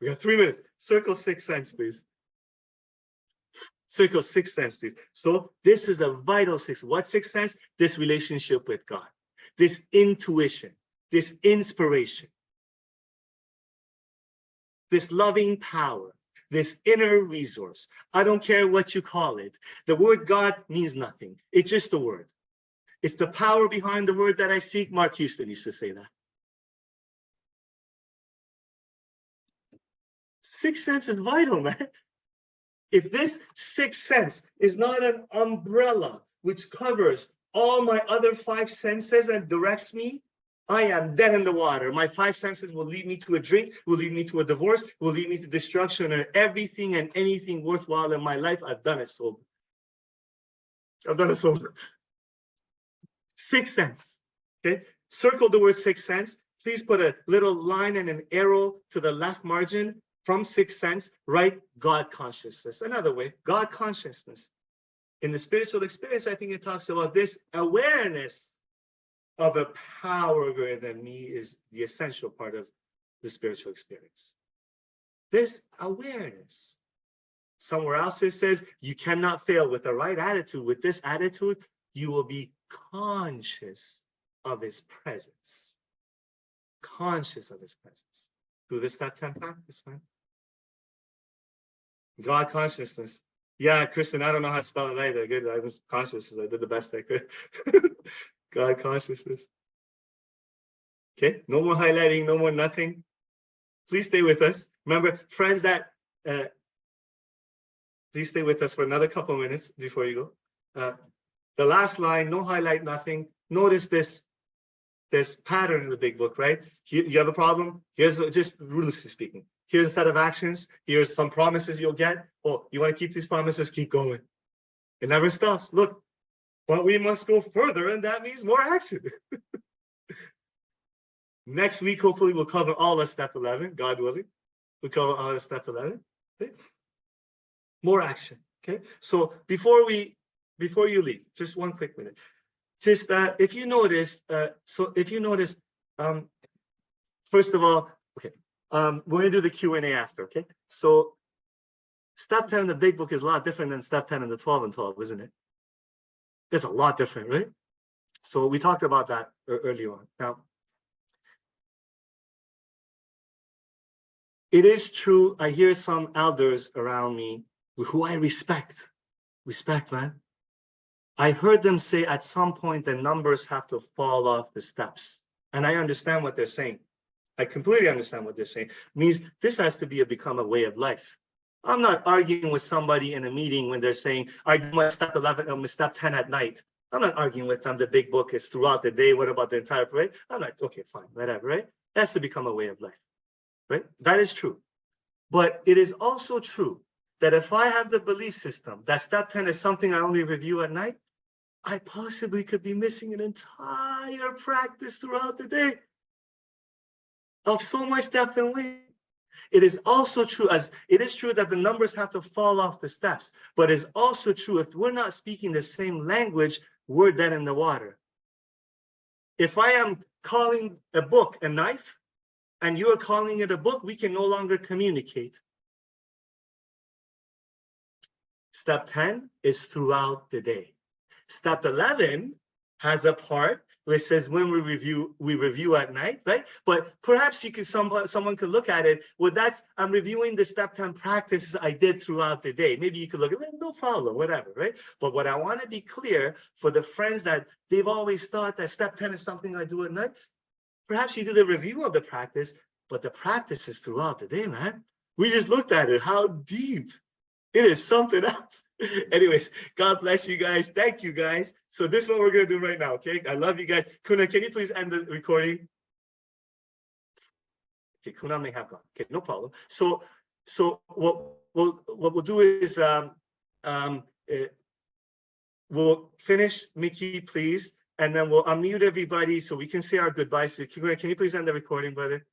We got 3 minutes. Circle sixth sense, please. Circle sixth sense, please. So this is a vital sixth. What sixth sense? This relationship with God, this intuition, this inspiration, this loving power, this inner resource. I don't care what you call it. The word God means nothing. It's just a word. It's the power behind the word that I seek. Mark Houston used to say that. Sixth sense is vital, man. If this sixth sense is not an umbrella which covers all my other five senses and directs me, I am dead in the water. My five senses will lead me to a drink, will lead me to a divorce, will lead me to destruction, and everything and anything worthwhile in my life, I've done it sober. I've done it sober. Sixth sense, okay? Circle the word sixth sense. Please put a little line and an arrow to the left margin. From sixth sense, write God consciousness. Another way, God consciousness. In the spiritual experience, I think it talks about this awareness of a power greater than me is the essential part of the spiritual experience. This awareness. Somewhere else it says, you cannot fail with the right attitude. With this attitude, you will be conscious of his presence. Conscious of his presence. Do this step 10 practice, man. God consciousness. Yeah, Kristen, I don't know how to spell it either. Good, I was conscious. I did the best I could. God consciousness. Okay, no more highlighting, no more nothing. Please stay with us. Remember, friends, that please stay with us for another couple of minutes before you go. The last line, no highlight, nothing. Notice this pattern in the big book, right? You have a problem. Here's just loosely speaking. Here's a set of actions. Here's some promises you'll get. Oh, you want to keep these promises? Keep going. It never stops. Look, but we must go further, and that means more action. Next week, hopefully, we'll cover all of step 11, God willing. We'll cover all of step 11. Okay? More action. Okay. So before you leave, just one quick minute. Just if you notice, first of all, okay, we're gonna do the Q&A after. Okay. So step 10 in the big book is a lot different than step 10 in the 12 and 12, isn't it? It's a lot different, right? So we talked about that earlier on. Now, it is true, I hear some elders around me who I respect, man. I heard them say at some point the numbers have to fall off the steps. And I understand what they're saying. I completely understand what they're saying. It means this has to become a way of life. I'm not arguing with somebody in a meeting when they're saying, I do my step 11 or my step 10 at night. I'm not arguing with them. The big book is throughout the day. What about the entire parade? I'm like, okay, fine, whatever, right? That's to become a way of life, right? That is true. But it is also true that if I have the belief system that step 10 is something I only review at night, I possibly could be missing an entire practice throughout the day of so much depth and weight. It is also true, as it is true that the numbers have to fall off the steps, but it's also true if we're not speaking the same language, we're dead in the water. If I am calling a book a knife and you are calling it a book, we can no longer communicate. Step 10 is throughout the day. Step 11 has a part which says when we review at night, right? But perhaps you could someone could look at it. Well, I'm reviewing the step 10 practices I did throughout the day. Maybe you could look at it, no problem, whatever, right? But what I want to be clear for the friends that they've always thought that step 10 is something I do at night. Perhaps you do the review of the practice, but the practice is throughout the day, man. We just looked at it, how deep. It is something else. Anyways, God bless you guys. Thank you guys. So this is what we're going to do right now, okay? I love you guys. Kuna, can you please end the recording? Okay, Kuna may have gone. Okay, no problem. So what we'll do is we'll finish, Mickey, please, and then we'll unmute everybody so we can say our goodbyes. So, Kuna, can you please end the recording, brother?